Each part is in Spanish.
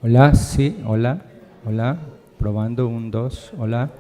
Hola, sí, hola, hola, probando, un, dos, hola.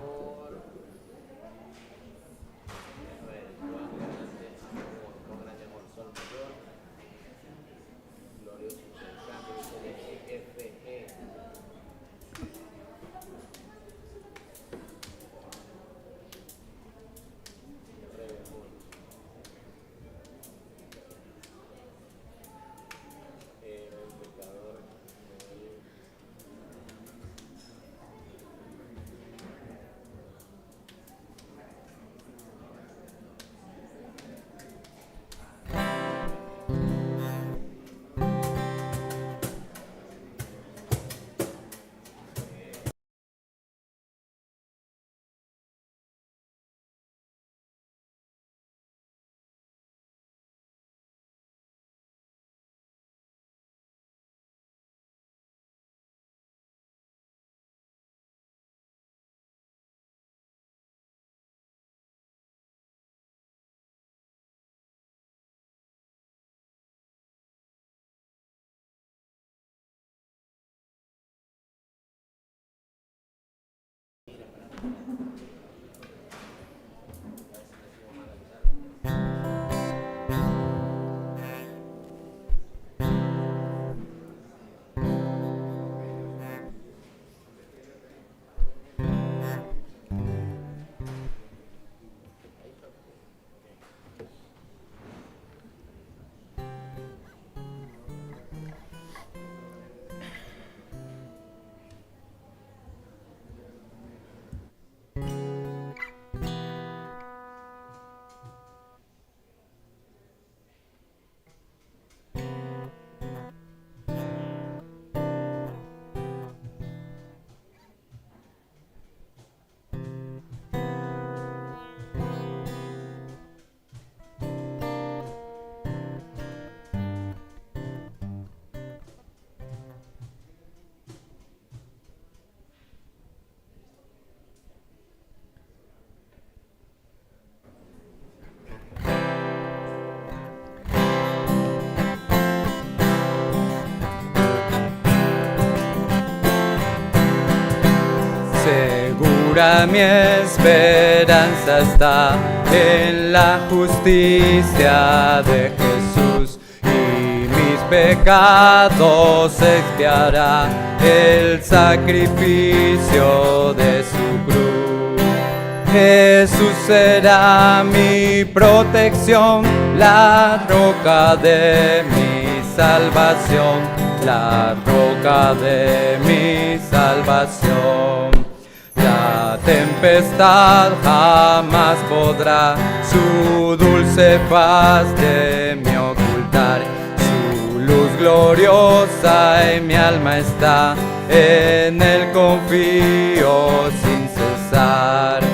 Segura mi esperanza está en la justicia de Jesús, y mis pecados expiará el sacrificio de su cruz. Jesús será mi protección, la roca de mi salvación, la roca de mi salvación. La tempestad jamás podrá su dulce faz de mí ocultar. Su luz gloriosa en mi alma está, en él confío sin cesar.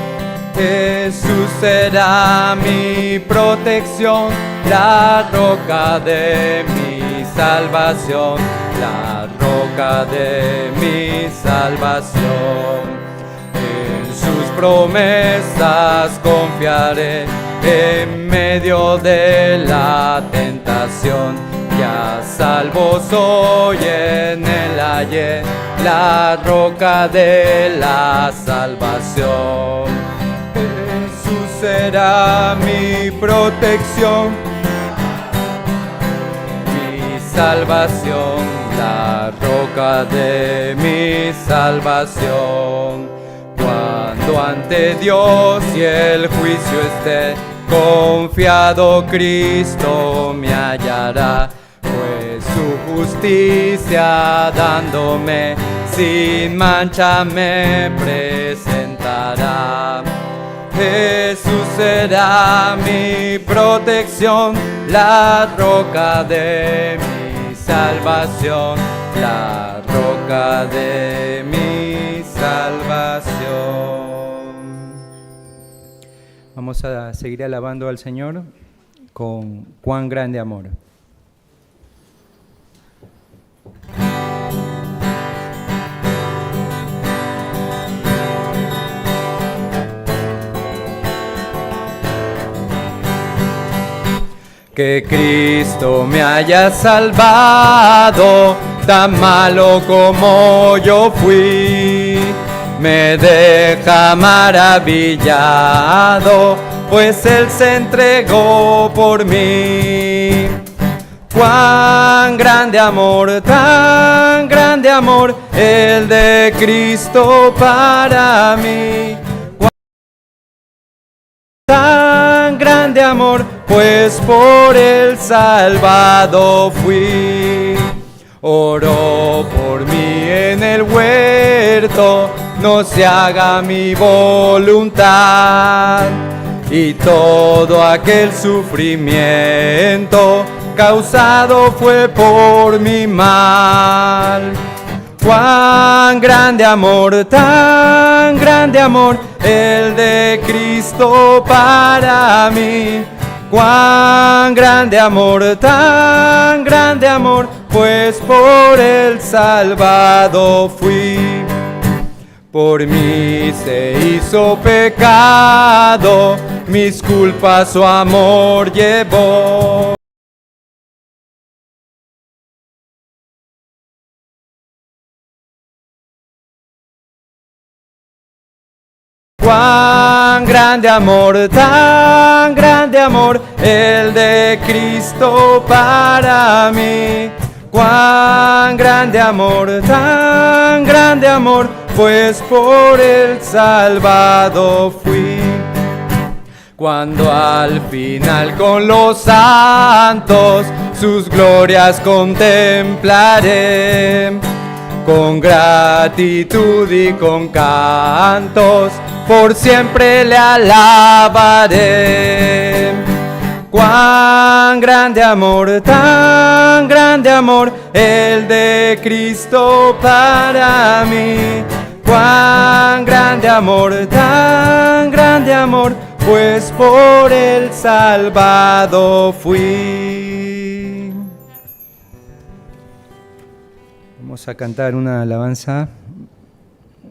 Jesús será mi protección, la roca de mi salvación, la roca de mi salvación. En sus promesas confiaré en medio de la tentación. Ya salvo soy, en él hallé la roca de la salvación. Jesús será mi protección, mi salvación, la roca de mi salvación. Cuando ante Dios y el juicio esté, confiado Cristo me hallará, pues su justicia dándome sin mancha me presentará. Jesús será mi protección, la roca de mi salvación, la roca de mi salvación. Vamos a seguir alabando al Señor con cuán grande amor. Que Cristo me haya salvado, tan malo como yo fui, me deja maravillado, pues Él se entregó por mí. Cuán grande amor, tan grande amor, el de Cristo para mí. Tan grande amor, pues por Él salvado fui. Oró por mí en el huerto, no se haga mi voluntad. Y todo aquel sufrimiento causado fue por mi mal. Cuán grande amor, tan grande amor, el de Cristo para mí. Cuán grande amor, tan grande amor, pues por Él salvado fui. Por mí se hizo pecado, mis culpas su amor llevó. Cuán grande amor, tan grande amor, el de Cristo para mí. Cuán grande amor, tan grande amor, pues por Él salvado fui. Cuando al final con los santos sus glorias contemplaré, con gratitud y con cantos por siempre le alabaré. Cuán grande amor, tan grande amor, el de Cristo para mí. Cuán grande amor, tan grande amor, pues por Él salvado fui. Vamos a cantar una alabanza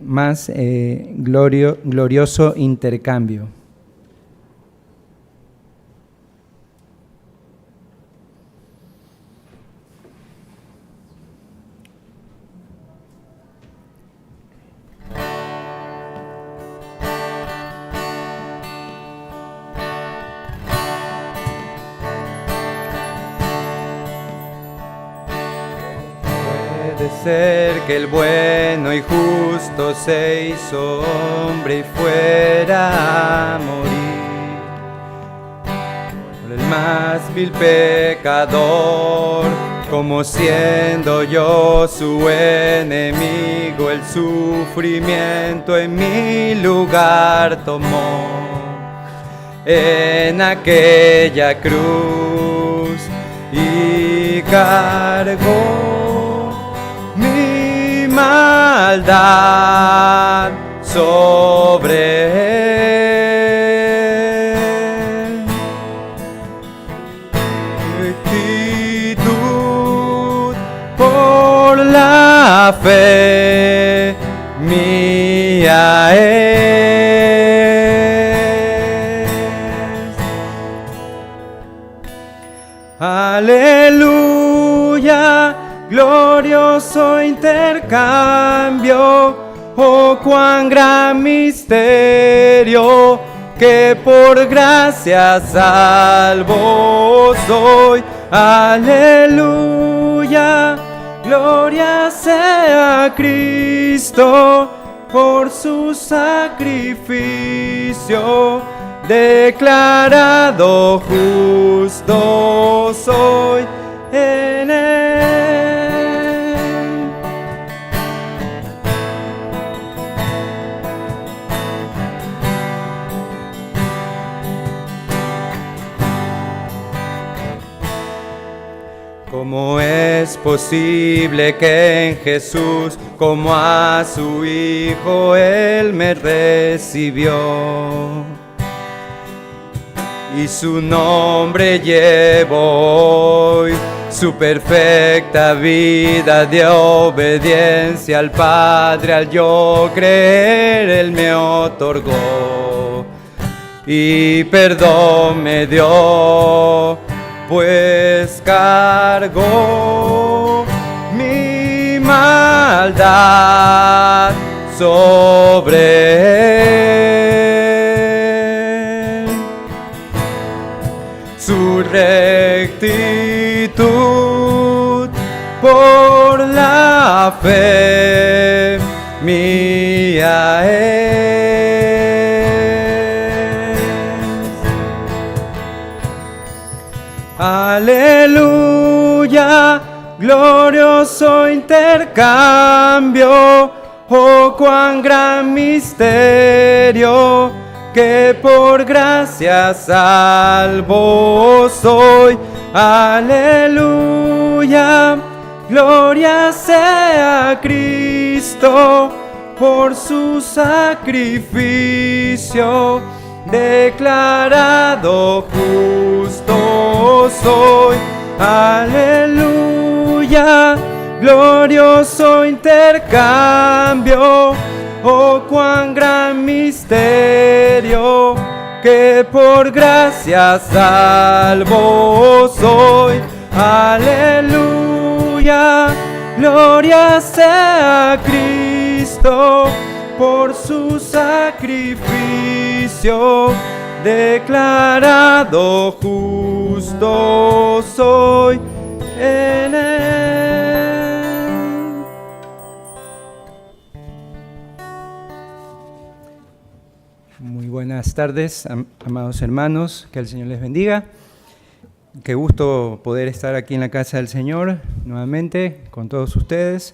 más, glorioso intercambio. Puede ser que el bueno y justo se hizo hombre y fuera a morir por el más vil pecador, como siendo yo su enemigo, el sufrimiento en mi lugar tomó. En aquella cruz y cargó mi maldad sobre Él. Rectitud por la fe mía es. Aleluya, glorioso intercambio, oh cuán gran misterio, que por gracia salvo soy. Aleluya, gloria sea a Cristo por su sacrificio, declarado justo soy en Él. ¿Cómo es posible que en Jesús, como a su Hijo, Él me recibió? Y su nombre llevo hoy, su perfecta vida de obediencia al Padre, al yo creer, Él me otorgó y perdón me dio. pues cargó mi maldad sobre él. Su rectitud por la fe mía es. Aleluya, glorioso intercambio, oh cuán gran misterio, que por gracia salvo soy. Aleluya, gloria sea a Cristo, por su sacrificio, declarado justo soy. Aleluya, glorioso intercambio, oh cuán gran misterio, que por gracia salvo soy. Aleluya, gloria sea a Cristo, por su sacrificio, declarado justo soy en él. Muy buenas tardes, amados hermanos, que el Señor les bendiga. Qué gusto poder estar aquí en la casa del Señor nuevamente con todos ustedes,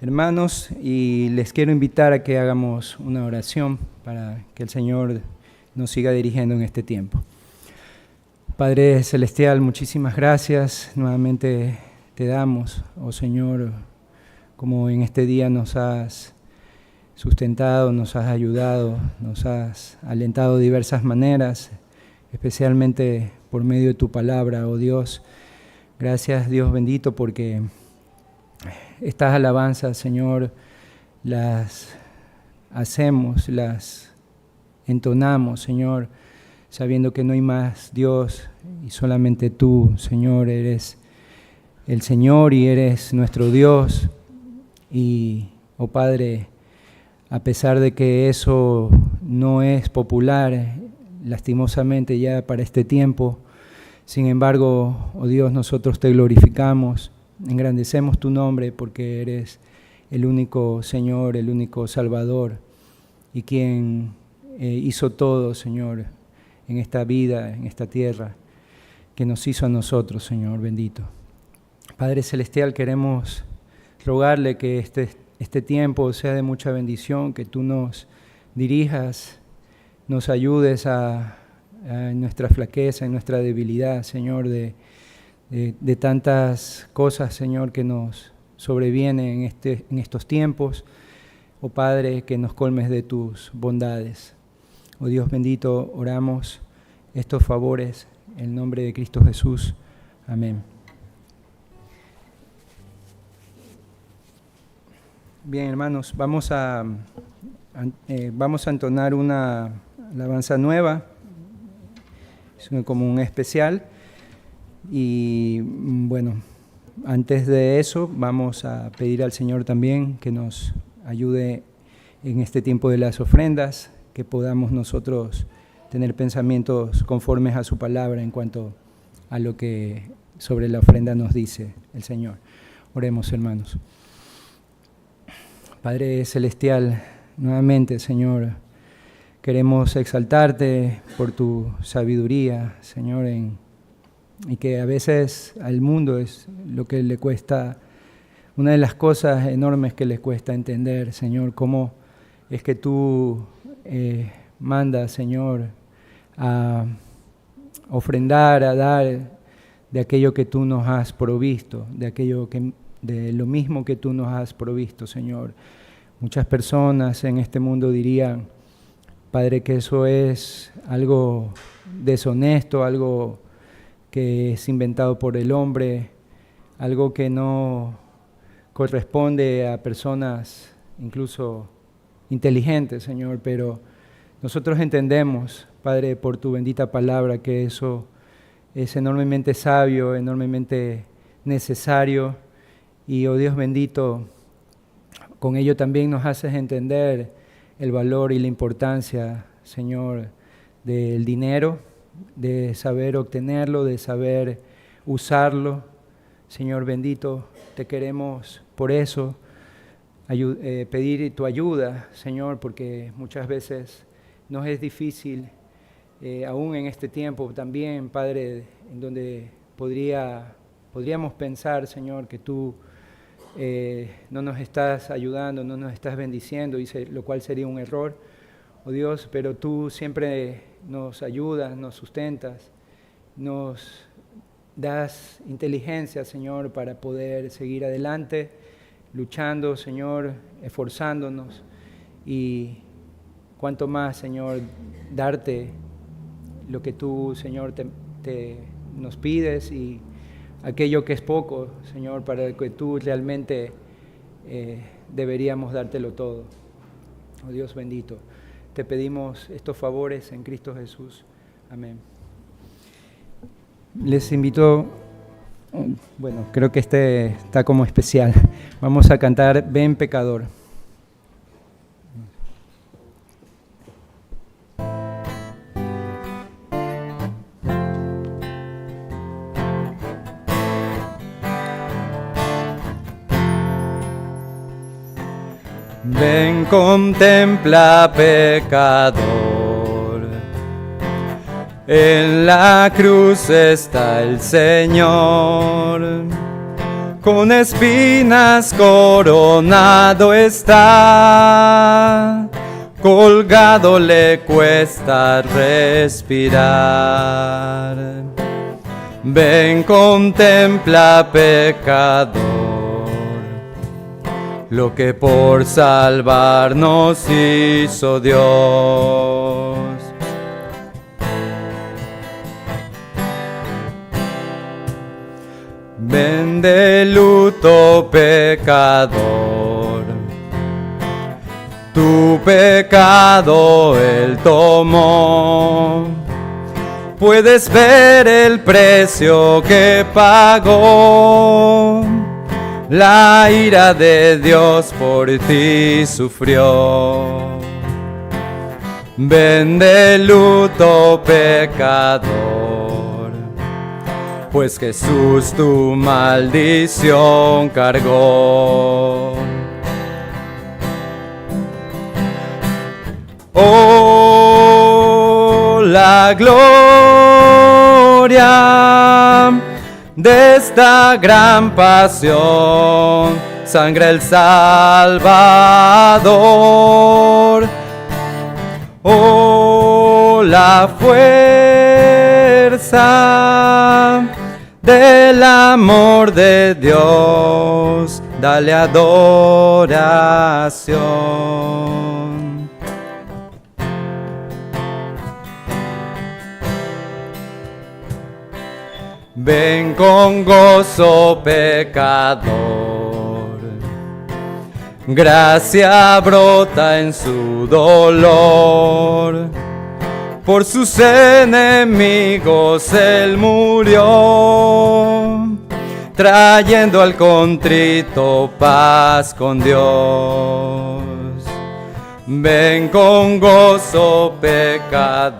hermanos, y les quiero invitar a que hagamos una oración para que el Señor nos siga dirigiendo en este tiempo. Padre Celestial, muchísimas gracias, nuevamente te damos, oh Señor, como en este día nos has sustentado, nos has ayudado, nos has alentado de diversas maneras, especialmente por medio de tu palabra, oh Dios. Gracias, Dios bendito, porque estas alabanzas, Señor, las hacemos, las entonamos, Señor, sabiendo que no hay más Dios y solamente tú, Señor, eres el Señor y eres nuestro Dios. Y, oh Padre, a pesar de que eso no es popular, lastimosamente ya para este tiempo, sin embargo, oh Dios, nosotros te glorificamos, engrandecemos tu nombre porque eres el único Señor, el único Salvador y quien hizo todo, Señor, en esta vida, en esta tierra, que nos hizo a nosotros, Señor bendito. Padre Celestial, queremos rogarle que este tiempo sea de mucha bendición, que tú nos dirijas, nos ayudes a nuestra flaqueza, en nuestra debilidad, Señor, de tantas cosas, Señor, que nos sobrevienen en estos tiempos. Oh Padre, que nos colmes de tus bondades. Oh Dios bendito, oramos estos favores en el nombre de Cristo Jesús. Amén. Bien, hermanos, vamos a entonar una alabanza nueva, es como un especial. Y bueno, antes de eso vamos a pedir al Señor también que nos ayude en este tiempo de las ofrendas, que podamos nosotros tener pensamientos conformes a su palabra en cuanto a lo que sobre la ofrenda nos dice el Señor. Oremos, hermanos. Padre Celestial, nuevamente, Señor, queremos exaltarte por tu sabiduría, Señor, y que a veces al mundo es lo que le cuesta, una de las cosas enormes que le cuesta entender, Señor, cómo es que tú mandas, Señor, a ofrendar, a dar de aquello que tú nos has provisto, de lo mismo que tú nos has provisto, Señor. Muchas personas en este mundo dirían, Padre, que eso es algo deshonesto, algo que es inventado por el hombre, algo que no corresponde a personas incluso inteligentes, Señor, pero nosotros entendemos, Padre, por tu bendita palabra, que eso es enormemente sabio, enormemente necesario. Y, oh Dios bendito, con ello también nos haces entender el valor y la importancia, Señor, del dinero, de saber obtenerlo, de saber usarlo. Señor bendito, te queremos por eso pedir tu ayuda, Señor, porque muchas veces nos es difícil, aún en este tiempo también, Padre, en donde podríamos pensar, Señor, que tú no nos estás ayudando, no nos estás bendiciendo, lo cual sería un error, oh Dios, pero tú siempre nos ayudas, nos sustentas, nos das inteligencia, Señor, para poder seguir adelante, luchando, Señor, esforzándonos, y cuanto más, Señor, darte lo que tú, Señor, nos pides, y aquello que es poco, Señor, para el que tú realmente deberíamos dártelo todo. Oh Dios bendito, te pedimos estos favores en Cristo Jesús. Amén. Les invito, bueno, creo que este está como especial. Vamos a cantar Ven Pecador. Ven, contempla, pecador, en la cruz está el Señor, con espinas coronado está, colgado le cuesta respirar. Ven, contempla, pecador, lo que por salvarnos hizo Dios. Ven de luto, pecador, tu pecado Él tomó. Puedes ver el precio que pagó, la ira de Dios por ti sufrió. Ven de luto, pecador, pues Jesús tu maldición cargó. Oh, la gloria de esta gran pasión, sangre el Salvador. Oh, la fuerza del amor de Dios, dale adoración. Ven con gozo, pecador, gracia brota en su dolor. Por sus enemigos Él murió, trayendo al contrito paz con Dios. Ven con gozo, pecador,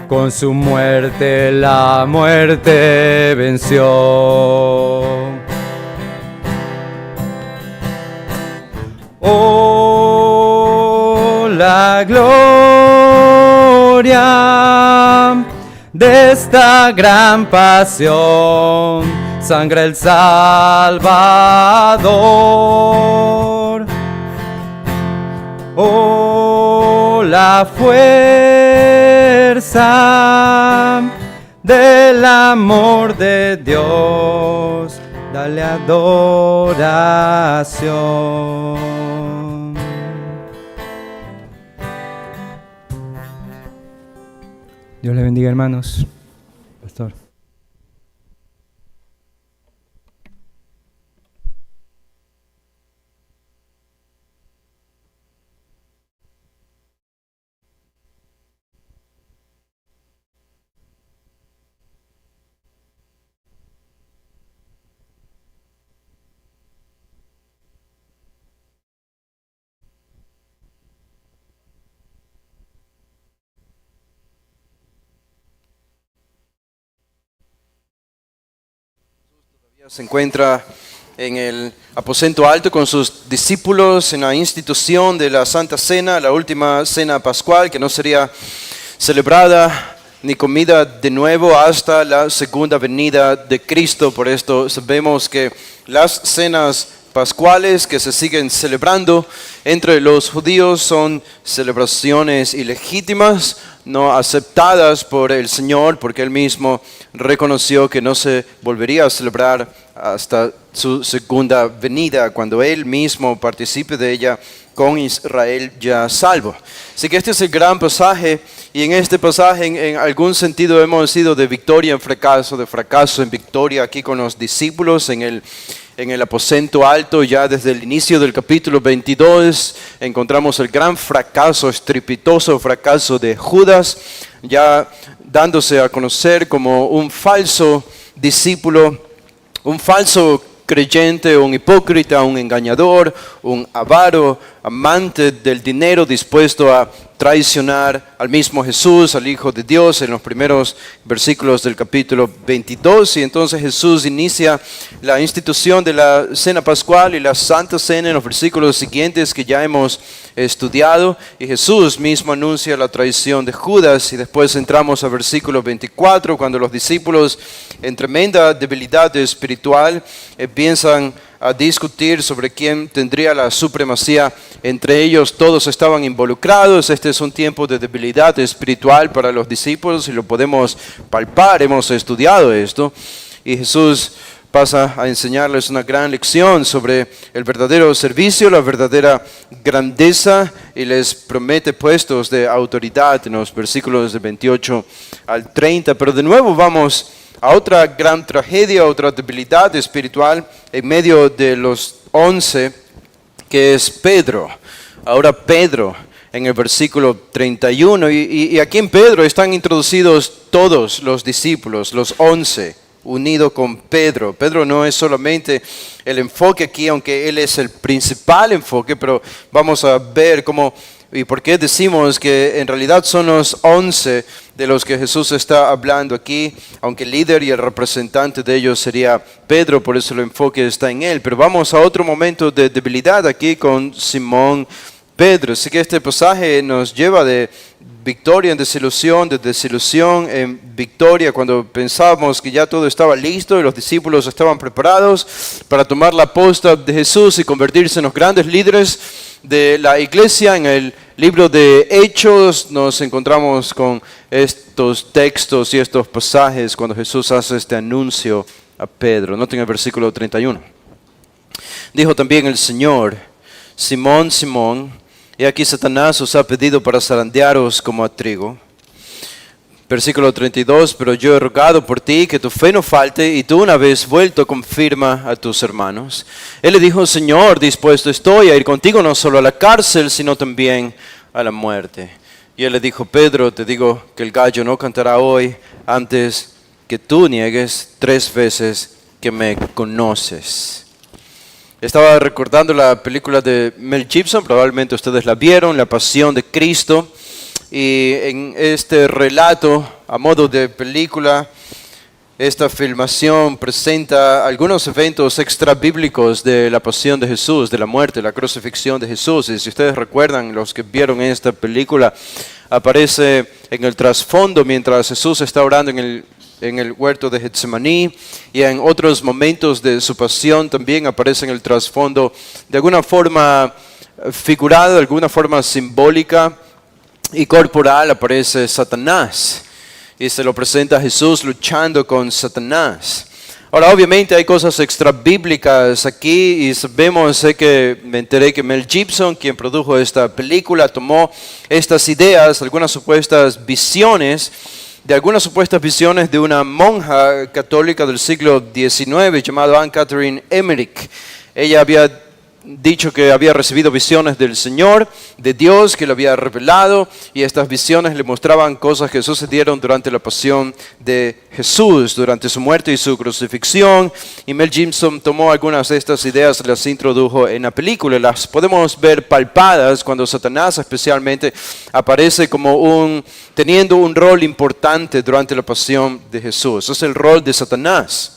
con su muerte la muerte venció. Oh, la gloria de esta gran pasión, sangre el Salvador. Oh, la fuerza del amor de Dios, dale adoración. Dios les bendiga, hermanos. Pastor. Se encuentra en el aposento alto con sus discípulos en la institución de la Santa Cena, la última cena pascual, que no sería celebrada ni comida de nuevo hasta la segunda venida de Cristo. Por esto sabemos que las cenas pascuales que se siguen celebrando entre los judíos son celebraciones ilegítimas, no aceptadas por el Señor, porque Él mismo reconoció que no se volvería a celebrar hasta su segunda venida, cuando Él mismo participe de ella con Israel ya salvo. Así que este es el gran pasaje, y en este pasaje en algún sentido hemos ido de victoria en fracaso, de fracaso en victoria aquí con los discípulos en el aposento alto. Ya desde el inicio del capítulo 22 encontramos el gran fracaso, estrepitoso fracaso de Judas, ya dándose a conocer como un falso discípulo, un falso creyente, un hipócrita, un engañador, un avaro, amante del dinero, dispuesto a traicionar al mismo Jesús, al Hijo de Dios, en los primeros versículos del capítulo 22. Y entonces Jesús inicia la institución de la cena pascual y la Santa Cena en los versículos siguientes que ya hemos estudiado, y Jesús mismo anuncia la traición de Judas. Y después entramos al versículo 24, cuando los discípulos, en tremenda debilidad espiritual, empiezan a discutir sobre quién tendría la supremacía entre ellos. Todos estaban involucrados. Este es un tiempo de debilidad espiritual para los discípulos y lo podemos palpar, hemos estudiado esto, y Jesús pasa a enseñarles una gran lección sobre el verdadero servicio, la verdadera grandeza, y les promete puestos de autoridad en los versículos de 28 al 30. Pero de nuevo vamos a otra gran tragedia, otra debilidad espiritual en medio de los 11, que es Pedro. Ahora Pedro, en el versículo 31, y aquí en Pedro están introducidos todos los discípulos, los 11, unido con Pedro. Pedro no es solamente el enfoque aquí, aunque él es el principal enfoque, pero vamos a ver cómo y por qué decimos que en realidad son los 11 de los que Jesús está hablando aquí, aunque el líder y el representante de ellos sería Pedro, por eso el enfoque está en él. Pero vamos a otro momento de debilidad aquí con Simón Pedro. Así que este pasaje nos lleva de victoria en desilusión, de desilusión en victoria, cuando pensábamos que ya todo estaba listo y los discípulos estaban preparados para tomar la posta de Jesús y convertirse en los grandes líderes de la iglesia. En el libro de Hechos nos encontramos con estos textos y estos pasajes cuando Jesús hace este anuncio a Pedro. Noten el versículo 31. Dijo también el Señor: Simón, Simón, y aquí Satanás os ha pedido para zarandearos como a trigo. Versículo 32, pero yo he rogado por ti que tu fe no falte, y tú, una vez vuelto, confirma a tus hermanos. Él le dijo: Señor, dispuesto estoy a ir contigo no solo a la cárcel, sino también a la muerte. Y él le dijo: Pedro, te digo que el gallo no cantará hoy antes que tú niegues 3 veces que me conoces. Estaba recordando la película de Mel Gibson, probablemente ustedes la vieron, La Pasión de Cristo. Y en este relato, a modo de película, esta filmación presenta algunos eventos extrabíblicos de la pasión de Jesús, de la muerte, la crucifixión de Jesús. Y si ustedes recuerdan, los que vieron esta película, aparece en el trasfondo mientras Jesús está orando en el huerto de Getsemaní, y en otros momentos de su pasión también aparece en el trasfondo, de alguna forma figurada, de alguna forma simbólica y corporal, aparece Satanás, y se lo presenta a Jesús luchando con Satanás. Ahora, obviamente hay cosas extrabíblicas aquí, y sabemos, que me enteré que Mel Gibson, quien produjo esta película, tomó estas ideas, algunas supuestas visiones de una monja católica del siglo XIX llamada Anne Catherine Emmerich. Ella había dicho que había recibido visiones del Señor, de Dios, que le había revelado, y estas visiones le mostraban cosas que sucedieron durante la pasión de Jesús, durante su muerte y su crucifixión. Y Mel Gibson tomó algunas de estas ideas y las introdujo en la película. Las podemos ver palpadas cuando Satanás especialmente aparece como teniendo un rol importante durante la pasión de Jesús. Ese es el rol de Satanás.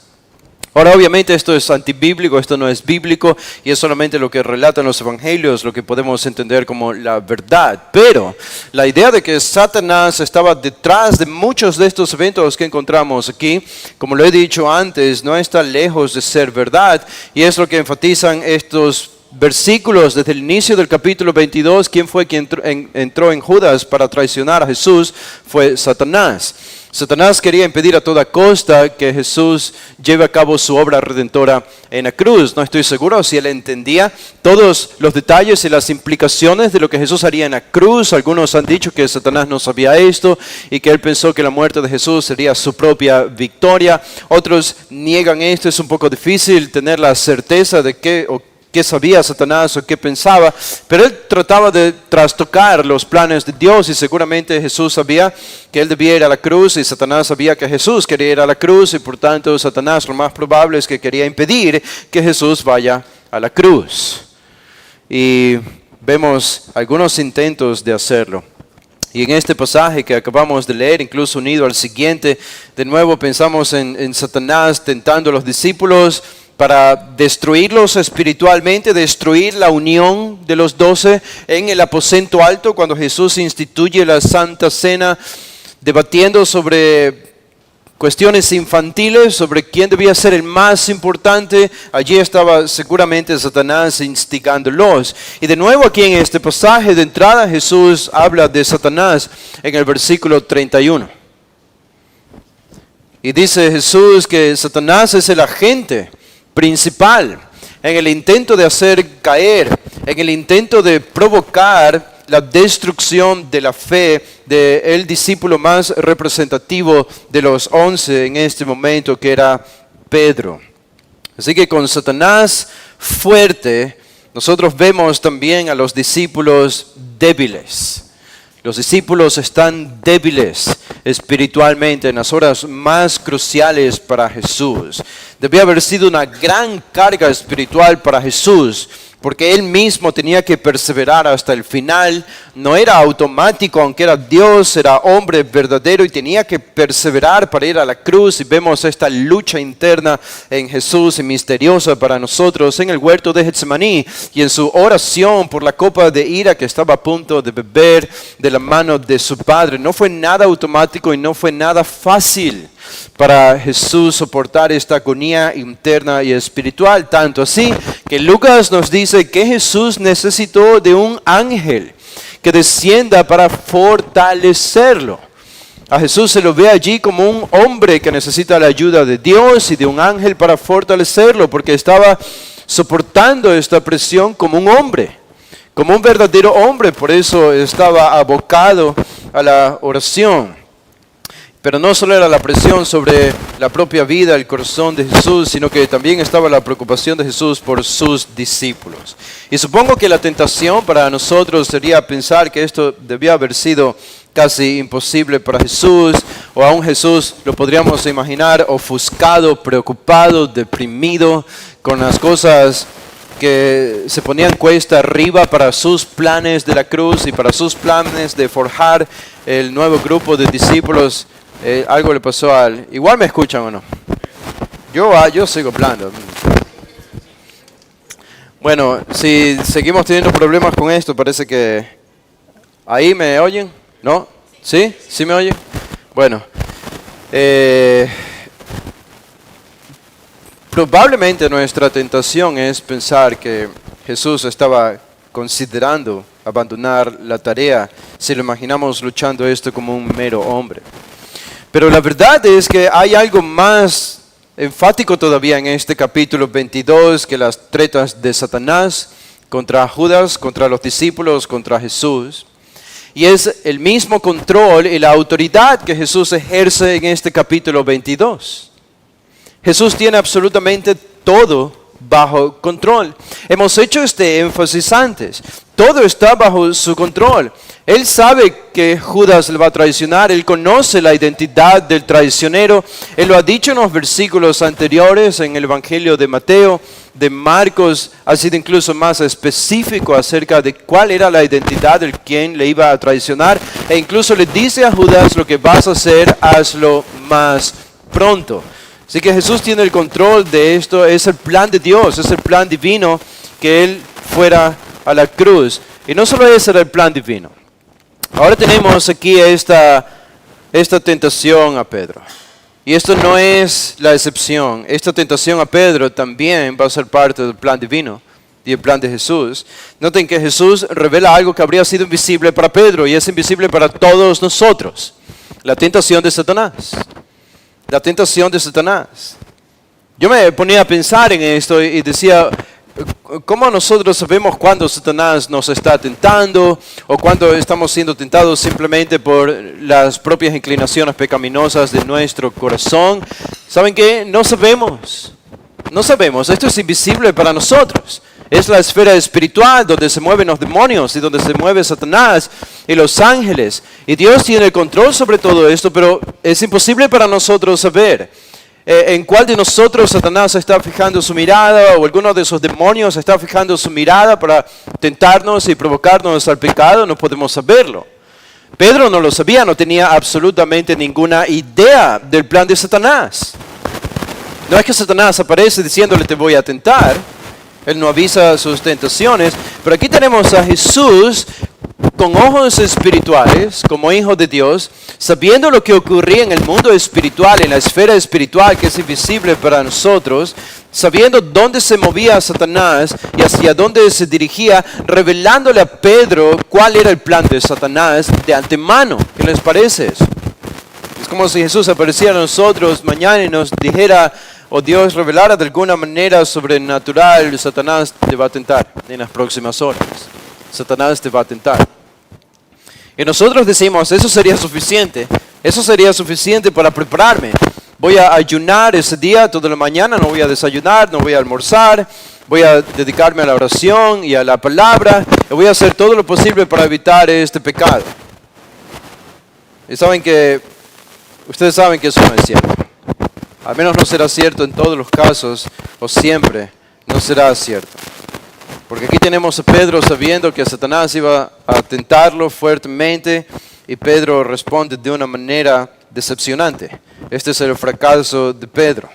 Ahora, obviamente esto es antibíblico, esto no es bíblico y es solamente lo que relatan los evangelios, lo que podemos entender como la verdad. Pero la idea de que Satanás estaba detrás de muchos de estos eventos que encontramos aquí, como lo he dicho antes, no está lejos de ser verdad y es lo que enfatizan estos versículos desde el inicio del capítulo 22. ¿Quién fue quien entró en Judas para traicionar a Jesús? Fue Satanás. Satanás quería impedir a toda costa que Jesús lleve a cabo su obra redentora en la cruz. No estoy seguro si él entendía todos los detalles y las implicaciones de lo que Jesús haría en la cruz. Algunos han dicho que Satanás no sabía esto y que él pensó que la muerte de Jesús sería su propia victoria. Otros niegan esto. Es un poco difícil tener la certeza de qué sabía Satanás o qué pensaba, pero él trataba de trastocar los planes de Dios y seguramente Jesús sabía que él debía ir a la cruz y Satanás sabía que Jesús quería ir a la cruz y por tanto Satanás lo más probable es que quería impedir que Jesús vaya a la cruz. Y vemos algunos intentos de hacerlo. Y en este pasaje que acabamos de leer, incluso unido al siguiente, de nuevo pensamos en Satanás tentando a los discípulos para destruirlos espiritualmente, destruir la unión de los 12 en el aposento alto, cuando Jesús instituye la Santa Cena, debatiendo sobre cuestiones infantiles, sobre quién debía ser el más importante. Allí estaba seguramente Satanás instigándolos. Y de nuevo aquí en este pasaje de entrada Jesús habla de Satanás en el versículo 31. Y dice Jesús que Satanás es el agente principal en el intento de hacer caer, en el intento de provocar la destrucción de la fe del discípulo más representativo de los 11 en este momento, que era Pedro. Así que con Satanás fuerte, nosotros vemos también a los discípulos débiles. Los discípulos están débiles espiritualmente en las horas más cruciales para Jesús. Debía haber sido una gran carga espiritual para Jesús, porque él mismo tenía que perseverar hasta el final. No era automático, aunque era Dios, era hombre verdadero y tenía que perseverar para ir a la cruz. Y vemos esta lucha interna en Jesús y misteriosa para nosotros en el huerto de Getsemaní y en su oración por la copa de ira que estaba a punto de beber de la mano de su Padre. No fue nada automático y no fue nada fácil para Jesús soportar esta agonía interna y espiritual, tanto así que Lucas nos dice que Jesús necesitó de un ángel que descienda para fortalecerlo. A Jesús se lo ve allí como un hombre que necesita la ayuda de Dios y de un ángel para fortalecerlo, porque estaba soportando esta presión como un hombre, como un verdadero hombre. Por eso estaba abocado a la oración. Pero no solo era la presión sobre la propia vida, el corazón de Jesús, sino que también estaba la preocupación de Jesús por sus discípulos. Y supongo que la tentación para nosotros sería pensar que esto debía haber sido casi imposible para Jesús, o aún Jesús lo podríamos imaginar ofuscado, preocupado, deprimido, con las cosas que se ponían cuesta arriba para sus planes de la cruz y para sus planes de forjar el nuevo grupo de discípulos. Algo le pasó al... Igual me escuchan o no. Yo sigo hablando. Bueno, si seguimos teniendo problemas con esto, parece que... ¿Ahí me oyen? ¿No? ¿Sí? ¿Sí me oyen? Bueno. Probablemente nuestra tentación es pensar que Jesús estaba considerando abandonar la tarea si lo imaginamos luchando esto como un mero hombre. Pero la verdad es que hay algo más enfático todavía en este capítulo 22 que las tretas de Satanás contra Judas, contra los discípulos, contra Jesús. Y es el mismo control y la autoridad que Jesús ejerce en este capítulo 22. Jesús tiene absolutamente todo bajo control. Hemos hecho este énfasis antes. Todo está bajo su control. Él sabe que Judas le va a traicionar. Él conoce la identidad del traicionero. Él lo ha dicho en los versículos anteriores en el Evangelio de Mateo. De Marcos ha sido incluso más específico acerca de cuál era la identidad del quien le iba a traicionar. E incluso le dice a Judas: lo que vas a hacer, hazlo más pronto. Así que Jesús tiene el control de esto, es el plan de Dios, es el plan divino que Él fuera a la cruz. Y no solo ese era el plan divino. Ahora tenemos aquí esta tentación a Pedro. Y esto no es la excepción. Esta tentación a Pedro también va a ser parte del plan divino y el plan de Jesús. Noten que Jesús revela algo que habría sido invisible para Pedro y es invisible para todos nosotros. La tentación de Satanás. La tentación de Satanás. Yo me ponía a pensar en esto y decía, ¿cómo nosotros sabemos cuándo Satanás nos está tentando o cuándo estamos siendo tentados simplemente por las propias inclinaciones pecaminosas de nuestro corazón? ¿Saben qué? No sabemos. No sabemos. Esto es invisible para nosotros. Es la esfera espiritual donde se mueven los demonios y donde se mueve Satanás y los ángeles. Y Dios tiene el control sobre todo esto, pero es imposible para nosotros saber en cuál de nosotros Satanás está fijando su mirada o alguno de esos demonios está fijando su mirada para tentarnos y provocarnos al pecado. No podemos saberlo. Pedro no lo sabía, no tenía absolutamente ninguna idea del plan de Satanás. No es que Satanás aparece diciéndole te voy a tentar. Él no avisa sus tentaciones, pero aquí tenemos a Jesús con ojos espirituales, como hijo de Dios, sabiendo lo que ocurría en el mundo espiritual, en la esfera espiritual que es invisible para nosotros, sabiendo dónde se movía Satanás y hacia dónde se dirigía, revelándole a Pedro cuál era el plan de Satanás de antemano. ¿Qué les parece eso? Es como si Jesús apareciera a nosotros mañana y nos dijera, o Dios revelara de alguna manera sobrenatural, Satanás te va a tentar en las próximas horas. Satanás te va a tentar. Y nosotros decimos, eso sería suficiente. Eso sería suficiente para prepararme. Voy a ayunar ese día, toda la mañana, no voy a desayunar, no voy a almorzar. Voy a dedicarme a la oración y a la palabra. Y voy a hacer todo lo posible para evitar este pecado. Y ustedes saben que eso no es cierto. Al menos no será cierto en todos los casos, o siempre no será cierto. Porque aquí tenemos a Pedro sabiendo que Satanás iba a tentarlo fuertemente y Pedro responde de una manera decepcionante. Este es el fracaso de Pedro.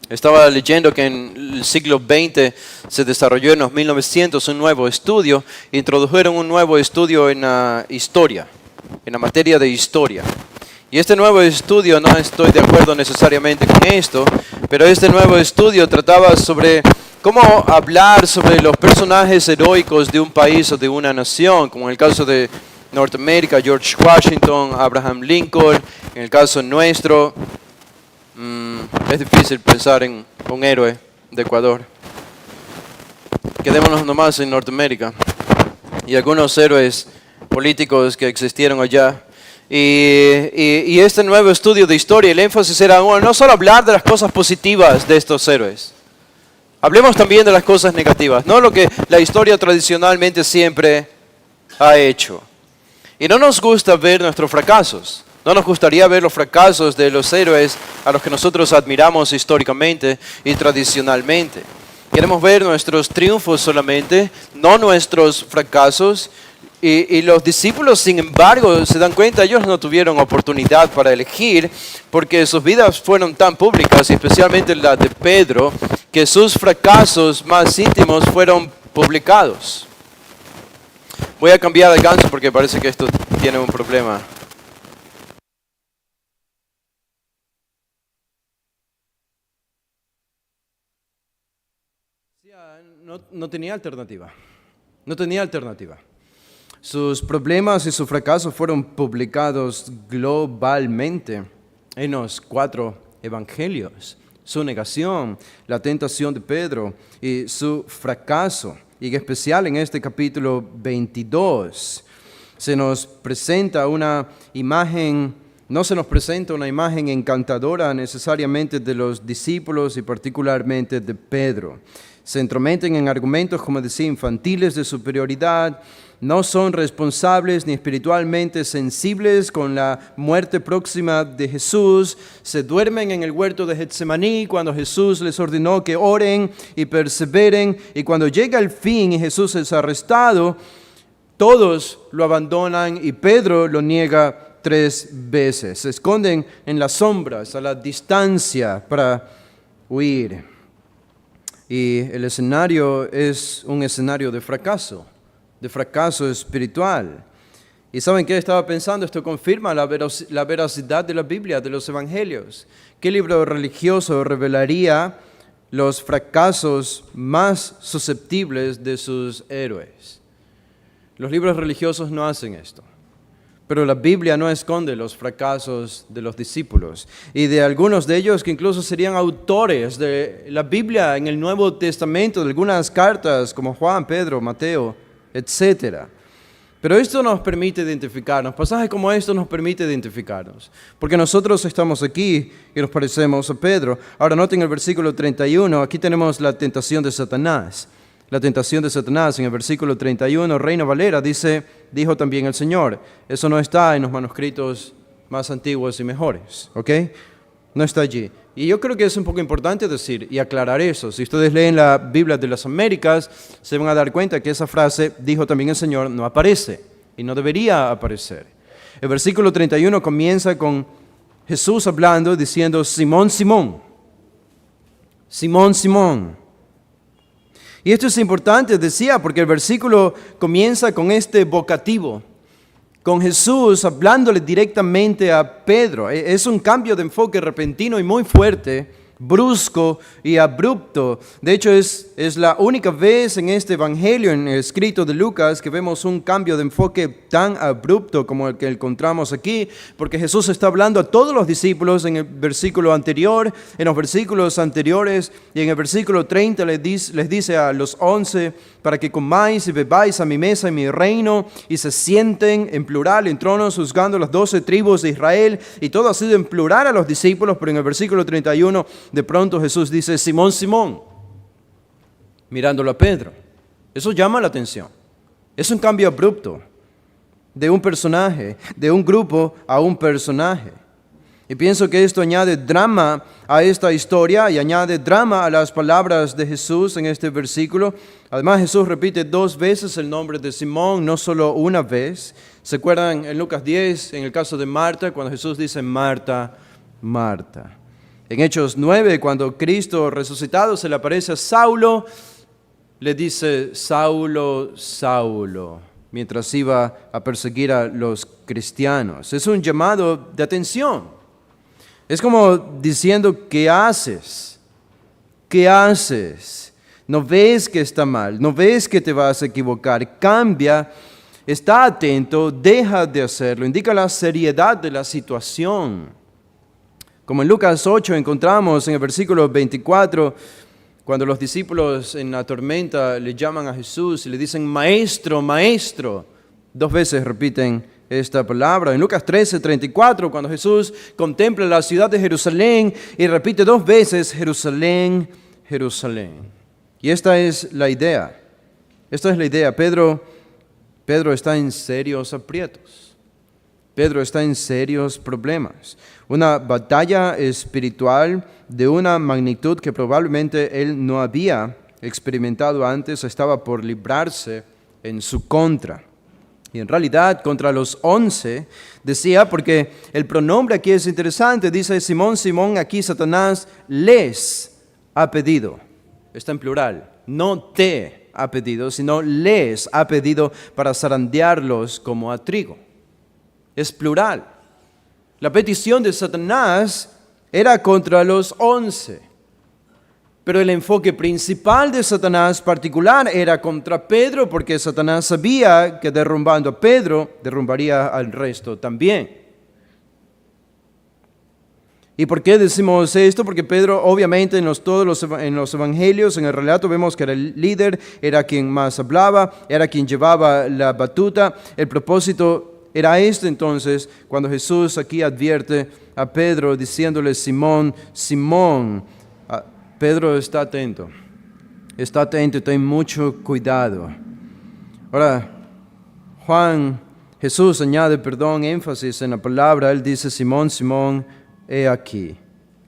Estaba leyendo que en el siglo XX se desarrolló en los 1900 un nuevo estudio, introdujeron un nuevo estudio en la historia, en la materia de historia. Y este nuevo estudio, no estoy de acuerdo necesariamente con esto, pero este nuevo estudio trataba sobre cómo hablar sobre los personajes heroicos de un país o de una nación, como en el caso de Norteamérica, George Washington, Abraham Lincoln. En el caso nuestro, es difícil pensar en un héroe de Ecuador. Quedémonos nomás en Norteamérica y algunos héroes políticos que existieron allá. Y este nuevo estudio de historia, el énfasis era no solo hablar de las cosas positivas de estos héroes. Hablemos también de las cosas negativas, no lo que la historia tradicionalmente siempre ha hecho. Y no nos gusta ver nuestros fracasos. No nos gustaría ver los fracasos de los héroes a los que nosotros admiramos históricamente y tradicionalmente. Queremos ver nuestros triunfos solamente, no nuestros fracasos. Y los discípulos, sin embargo, se dan cuenta, ellos no tuvieron oportunidad para elegir porque sus vidas fueron tan públicas, y especialmente la de Pedro, que sus fracasos más íntimos fueron publicados. Voy a cambiar de gancho porque parece que esto tiene un problema. No tenía alternativa. No tenía alternativa. Sus problemas y sus fracasos fueron publicados globalmente en los 4 evangelios. Su negación, la tentación de Pedro y su fracaso. Y en especial en este capítulo 22 se nos presenta una imagen, no se nos presenta una imagen encantadora necesariamente de los discípulos y particularmente de Pedro. Se entrometen en argumentos, como decía, infantiles de superioridad. No son responsables ni espiritualmente sensibles con la muerte próxima de Jesús. Se duermen en el huerto de Getsemaní cuando Jesús les ordenó que oren y perseveren. Y cuando llega el fin y Jesús es arrestado, todos lo abandonan y Pedro lo niega 3 veces. Se esconden en las sombras, a la distancia, para huir. Y el escenario es un escenario de fracaso espiritual. ¿Y saben qué estaba pensando? Esto confirma la veracidad de la Biblia, de los evangelios. ¿Qué libro religioso revelaría los fracasos más susceptibles de sus héroes? Los libros religiosos no hacen esto. Pero la Biblia no esconde los fracasos de los discípulos y de algunos de ellos que incluso serían autores de la Biblia en el Nuevo Testamento, de algunas cartas como Juan, Pedro, Mateo, etc. Pero esto nos permite identificarnos, pasajes como estos nos permite identificarnos, porque nosotros estamos aquí y nos parecemos a Pedro. Ahora noten el versículo 31, aquí tenemos la tentación de Satanás. La tentación de Satanás en el versículo 31, Reina Valera dijo también el Señor. Eso no está en los manuscritos más antiguos y mejores, ¿ok? No está allí. Y yo creo que es un poco importante decir y aclarar eso. Si ustedes leen la Biblia de las Américas, se van a dar cuenta que esa frase, dijo también el Señor, no aparece y no debería aparecer. El versículo 31 comienza con Jesús hablando, diciendo, Simón, Simón, Simón, Simón. Y esto es importante, decía, porque el versículo comienza con este vocativo, con Jesús hablándole directamente a Pedro. Es un cambio de enfoque repentino y muy fuerte, brusco y abrupto. De hecho, es la única vez en este evangelio, en el escrito de Lucas, que vemos un cambio de enfoque tan abrupto como el que encontramos aquí, porque Jesús está hablando a todos los discípulos en el versículo anterior, en los versículos anteriores, y en el versículo 30 les dice a los 11, para que comáis y bebáis a mi mesa en mi reino, y se sienten en plural en tronos juzgando las 12 tribus de Israel, y todo ha sido en plural a los discípulos, pero en el versículo 31 de pronto Jesús dice, Simón, Simón, mirándolo a Pedro. Eso llama la atención. Es un cambio abrupto de un personaje, de un grupo a un personaje. Y pienso que esto añade drama a esta historia y añade drama a las palabras de Jesús en este versículo. Además, Jesús repite 2 veces el nombre de Simón, no solo una vez. ¿Se acuerdan en Lucas 10, en el caso de Marta, cuando Jesús dice Marta, Marta? En Hechos 9, cuando Cristo resucitado se le aparece a Saulo, le dice Saulo, Saulo, mientras iba a perseguir a los cristianos. Es un llamado de atención. Es como diciendo, ¿qué haces? ¿Qué haces? ¿No ves que está mal? ¿No ves que te vas a equivocar? Cambia, está atento, deja de hacerlo. Indica la seriedad de la situación. Como en Lucas 8 encontramos en el versículo 24, cuando los discípulos en la tormenta le llaman a Jesús y le dicen, Maestro, Maestro. 2 veces repiten esta palabra. En Lucas 13, 34, cuando Jesús contempla la ciudad de Jerusalén y repite 2 veces, Jerusalén, Jerusalén. Y esta es la idea. Esta es la idea. Pedro está en serios aprietos. Pedro está en serios problemas. Una batalla espiritual de una magnitud que probablemente él no había experimentado antes estaba por librarse en su contra. Y en realidad contra los 11 decía, porque el pronombre aquí es interesante, dice Simón, Simón, aquí Satanás les ha pedido. Está en plural, no te ha pedido, sino les ha pedido para zarandearlos como a trigo. Es plural. La petición de Satanás era contra los 11. Pero el enfoque principal de Satanás particular era contra Pedro, porque Satanás sabía que derrumbando a Pedro, derrumbaría al resto también. ¿Y por qué decimos esto? Porque Pedro, obviamente, en los evangelios, en el relato, vemos que era el líder, era quien más hablaba, era quien llevaba la batuta. El propósito era este entonces, cuando Jesús aquí advierte a Pedro, diciéndole, Simón, Simón, Pedro está atento, ten mucho cuidado. Ahora, Jesús añade, énfasis en la palabra, él dice, Simón, Simón, he aquí.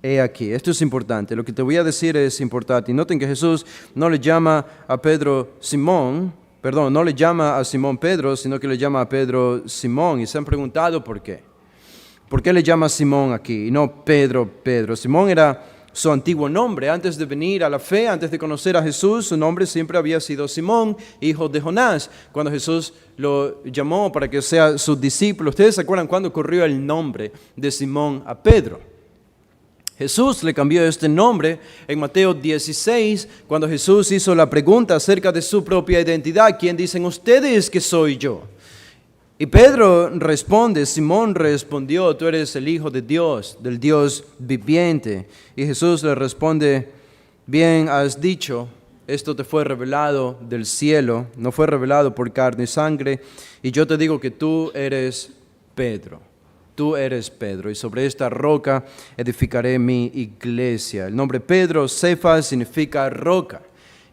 Esto es importante, lo que te voy a decir es importante. Y noten que Jesús no le llama a Pedro Simón, no le llama a Simón Pedro, sino que le llama a Pedro Simón. Y se han preguntado por qué. ¿Por qué le llama Simón aquí y no Pedro, Pedro? Simón era su antiguo nombre. Antes de venir a la fe, antes de conocer a Jesús, su nombre siempre había sido Simón, hijo de Jonás. Cuando Jesús lo llamó para que sea su discípulo, ¿ustedes se acuerdan cuándo ocurrió el nombre de Simón a Pedro? Jesús le cambió este nombre en Mateo 16, cuando Jesús hizo la pregunta acerca de su propia identidad. ¿Quién dicen ustedes que soy yo? Y Pedro responde, Simón respondió, tú eres el Hijo de Dios, del Dios viviente. Y Jesús le responde, bien has dicho, esto te fue revelado del cielo, no fue revelado por carne y sangre. Y yo te digo que tú eres Pedro, tú eres Pedro, y sobre esta roca edificaré mi iglesia. El nombre Pedro, Cefas, significa roca.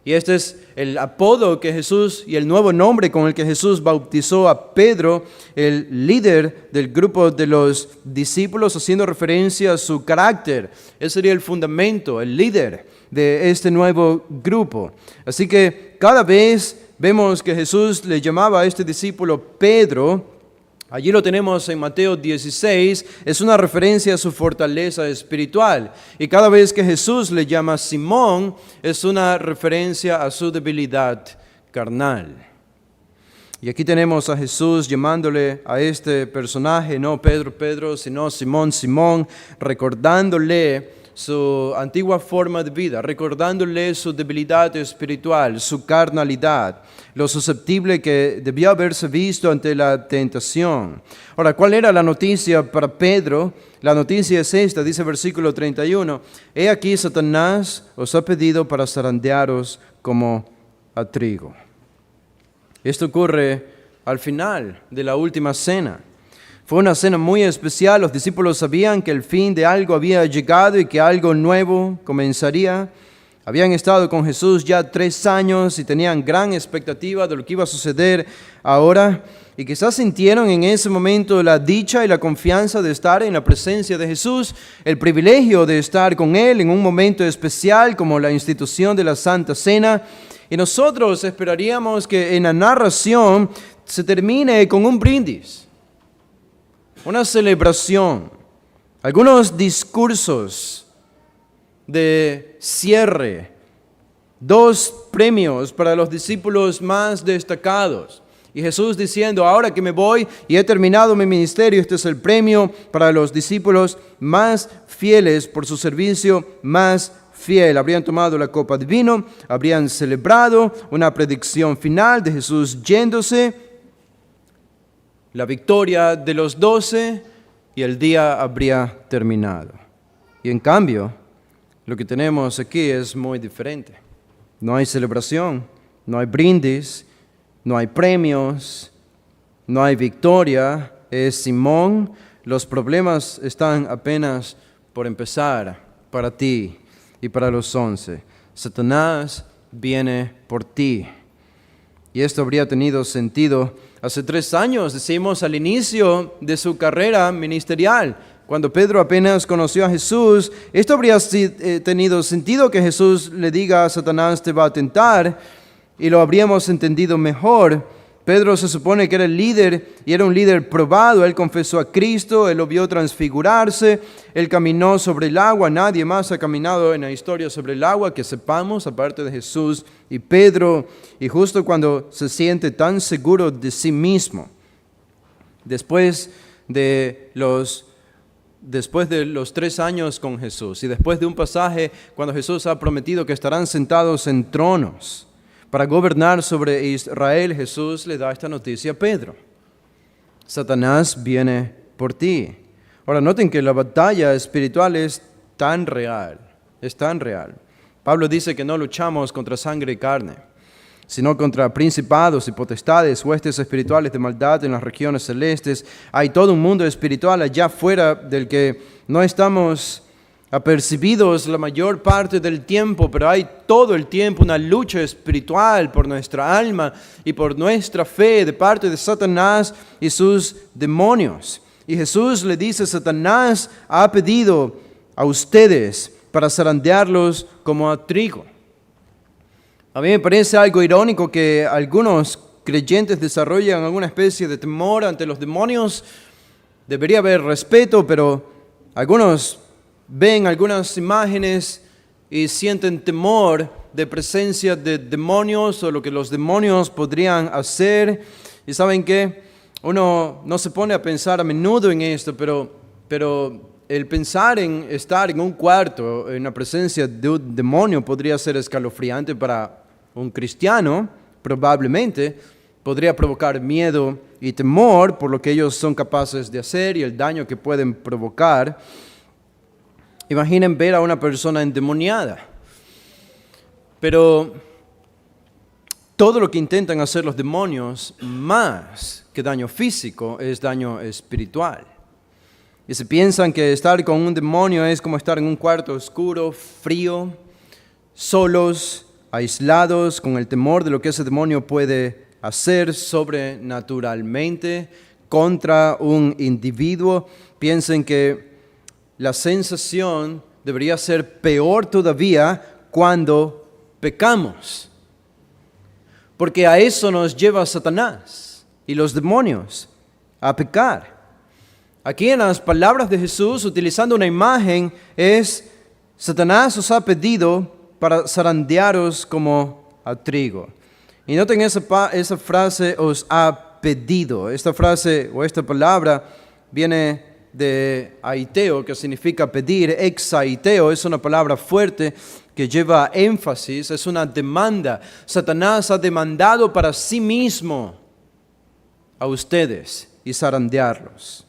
Y este es el apodo que Jesús y el nuevo nombre con el que Jesús bautizó a Pedro, el líder del grupo de los discípulos, haciendo referencia a su carácter. Él sería el fundamento, el líder de este nuevo grupo. Así que cada vez vemos que Jesús le llamaba a este discípulo Pedro. Allí lo tenemos en Mateo 16, es una referencia a su fortaleza espiritual. Y cada vez que Jesús le llama Simón, es una referencia a su debilidad carnal. Y aquí tenemos a Jesús llamándole a este personaje, no Pedro, Pedro, sino Simón, Simón, recordándole su antigua forma de vida, recordándole su debilidad espiritual, su carnalidad, lo susceptible que debió haberse visto ante la tentación. Ahora, ¿cuál era la noticia para Pedro? La noticia es esta, dice versículo 31, he aquí Satanás os ha pedido para zarandearos como a trigo. Esto ocurre al final de la última cena. Fue una cena muy especial, los discípulos sabían que el fin de algo había llegado y que algo nuevo comenzaría. Habían estado con Jesús ya 3 años y tenían gran expectativa de lo que iba a suceder ahora. Y quizás sintieron en ese momento la dicha y la confianza de estar en la presencia de Jesús, el privilegio de estar con Él en un momento especial como la institución de la Santa Cena. Y nosotros esperaríamos que en la narración se termine con un brindis, una celebración, algunos discursos de cierre, 2 premios para los discípulos más destacados. Y Jesús diciendo, ahora que me voy y he terminado mi ministerio, este es el premio para los discípulos más fieles por su servicio más fiel. Habrían tomado la copa de vino, habrían celebrado una predicción final de Jesús yéndose, la victoria de los 12 y el día habría terminado. Y en cambio, lo que tenemos aquí es muy diferente. No hay celebración, no hay brindis, no hay premios, no hay victoria. Es Simón, los problemas están apenas por empezar para ti y para los 11. Satanás viene por ti. Y esto habría tenido sentido hace 3 años, decimos al inicio de su carrera ministerial. Cuando Pedro apenas conoció a Jesús, esto habría tenido sentido que Jesús le diga a Satanás te va a tentar y lo habríamos entendido mejor. Pedro se supone que era el líder y era un líder probado. Él confesó a Cristo, él lo vio transfigurarse, él caminó sobre el agua. Nadie más ha caminado en la historia sobre el agua que sepamos, aparte de Jesús y Pedro. Y justo cuando se siente tan seguro de sí mismo, después de los 3 años con Jesús y después de un pasaje cuando Jesús ha prometido que estarán sentados en tronos para gobernar sobre Israel, Jesús le da esta noticia a Pedro. Satanás viene por ti. Ahora noten que la batalla espiritual es tan real. Pablo dice que no luchamos contra sangre y carne, sino contra principados y potestades, huestes espirituales de maldad en las regiones celestes. Hay todo un mundo espiritual allá afuera del que no estamos apercibidos la mayor parte del tiempo, pero hay todo el tiempo una lucha espiritual por nuestra alma y por nuestra fe de parte de Satanás y sus demonios. Y Jesús le dice, Satanás ha pedido a ustedes para zarandearlos como a trigo. A mí me parece algo irónico que algunos creyentes desarrollan alguna especie de temor ante los demonios debería haber respeto, pero algunos ven algunas imágenes y sienten temor de presencia de demonios o lo que los demonios podrían hacer. Y ¿saben qué? Uno no se pone a pensar a menudo en esto, pero el pensar en estar en un cuarto en la presencia de un demonio podría ser escalofriante para un cristiano, probablemente. Podría provocar miedo y temor por lo que ellos son capaces de hacer y el daño que pueden provocar. Imaginen ver a una persona endemoniada. Pero todo lo que intentan hacer los demonios, más que daño físico, es daño espiritual. Y si piensan que estar con un demonio es como estar en un cuarto oscuro, frío, solos, aislados, con el temor de lo que ese demonio puede hacer sobrenaturalmente contra un individuo, piensen que la sensación debería ser peor todavía cuando pecamos. Porque a eso nos lleva Satanás y los demonios, a pecar. Aquí en las palabras de Jesús, utilizando una imagen, es: Satanás os ha pedido para zarandearos como a trigo. Y noten esa frase, os ha pedido. Esta frase o esta palabra viene de aiteo, que significa pedir. Exaiteo es una palabra fuerte que lleva énfasis, es una demanda. Satanás ha demandado para sí mismo a ustedes y zarandearlos.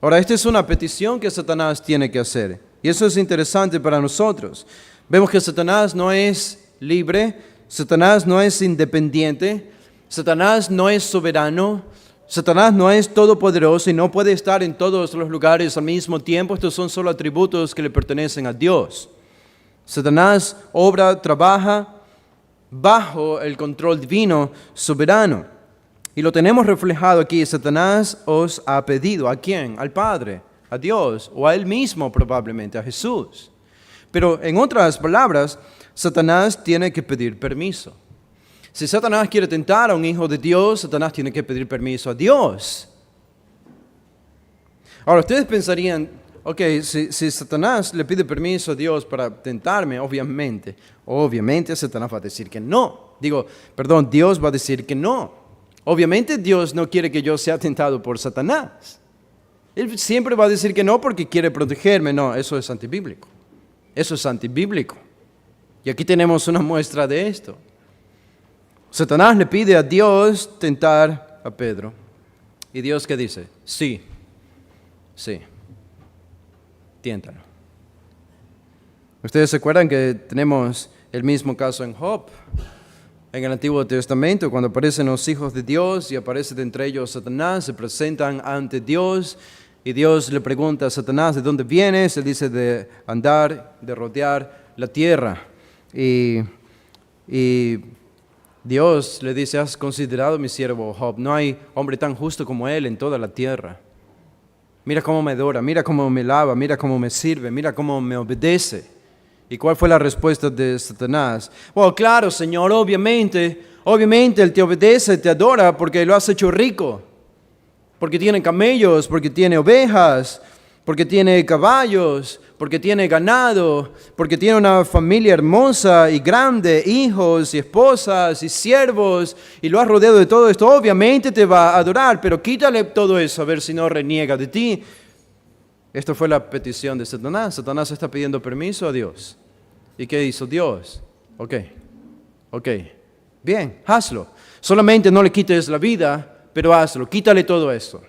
Ahora, esta es una petición que Satanás tiene que hacer. Y eso es interesante para nosotros. Vemos que Satanás no es libre, Satanás no es independiente, Satanás no es soberano, Satanás no es todopoderoso y no puede estar en todos los lugares al mismo tiempo. Estos son solo atributos que le pertenecen a Dios. Satanás obra, trabaja bajo el control divino soberano. Y lo tenemos reflejado aquí. Satanás os ha pedido. ¿A quién? Al Padre, a Dios o a Él mismo probablemente, a Jesús. Pero en otras palabras, Satanás tiene que pedir permiso. Si Satanás quiere tentar a un hijo de Dios, Satanás tiene que pedir permiso a Dios. Ahora, ustedes pensarían, ok, si Satanás le pide permiso a Dios para tentarme, obviamente Satanás va a decir que no. Dios va a decir que no. Obviamente Dios no quiere que yo sea tentado por Satanás. Él siempre va a decir que no porque quiere protegerme. No, eso es antibíblico. Y aquí tenemos una muestra de esto. Satanás le pide a Dios tentar a Pedro. ¿Y Dios qué dice? Sí, tiéntalo. Ustedes se acuerdan que tenemos el mismo caso en Job. En el Antiguo Testamento, cuando aparecen los hijos de Dios y aparece de entre ellos Satanás, se presentan ante Dios y Dios le pregunta a Satanás, ¿de dónde vienes? Él dice, de andar, de rodear la tierra. Y Dios le dice, ¿has considerado mi siervo Job? No hay hombre tan justo como él en toda la tierra. Mira cómo me adora, mira cómo me lava, mira cómo me sirve, mira cómo me obedece. ¿Y cuál fue la respuesta de Satanás? Bueno, claro, Señor, obviamente Él te obedece, te adora porque lo has hecho rico. Porque tiene camellos, porque tiene ovejas, porque tiene caballos, porque tiene ganado, porque tiene una familia hermosa y grande, hijos y esposas y siervos, y lo has rodeado de todo esto. Obviamente te va a adorar, pero quítale todo eso a ver si no reniega de ti. Esta fue la petición de Satanás. Satanás está pidiendo permiso a Dios. ¿Y qué hizo Dios? Ok, bien, hazlo. Solamente no le quites la vida, pero hazlo, quítale todo eso.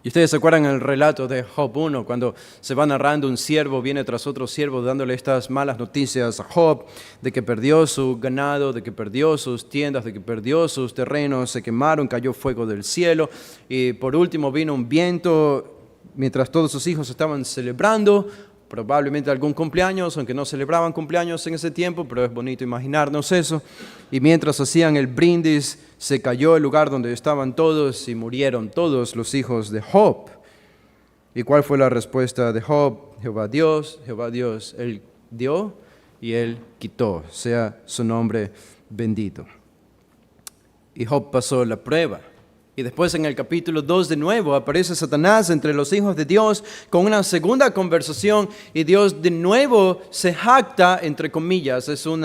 Y ustedes se acuerdan el relato de Job 1, cuando se va narrando un siervo, viene tras otro siervo dándole estas malas noticias a Job, de que perdió su ganado, de que perdió sus tiendas, de que perdió sus terrenos, se quemaron, cayó fuego del cielo, y por último vino un viento mientras todos sus hijos estaban celebrando, probablemente algún cumpleaños, aunque no celebraban cumpleaños en ese tiempo, pero es bonito imaginarnos eso. Y mientras hacían el brindis, se cayó el lugar donde estaban todos y murieron todos los hijos de Job. ¿Y cuál fue la respuesta de Job? Jehová Dios, Él dio y Él quitó, sea su nombre bendito. Y Job pasó la prueba. Y después en el capítulo 2 de nuevo aparece Satanás entre los hijos de Dios con una segunda conversación y Dios de nuevo se jacta, entre comillas, es un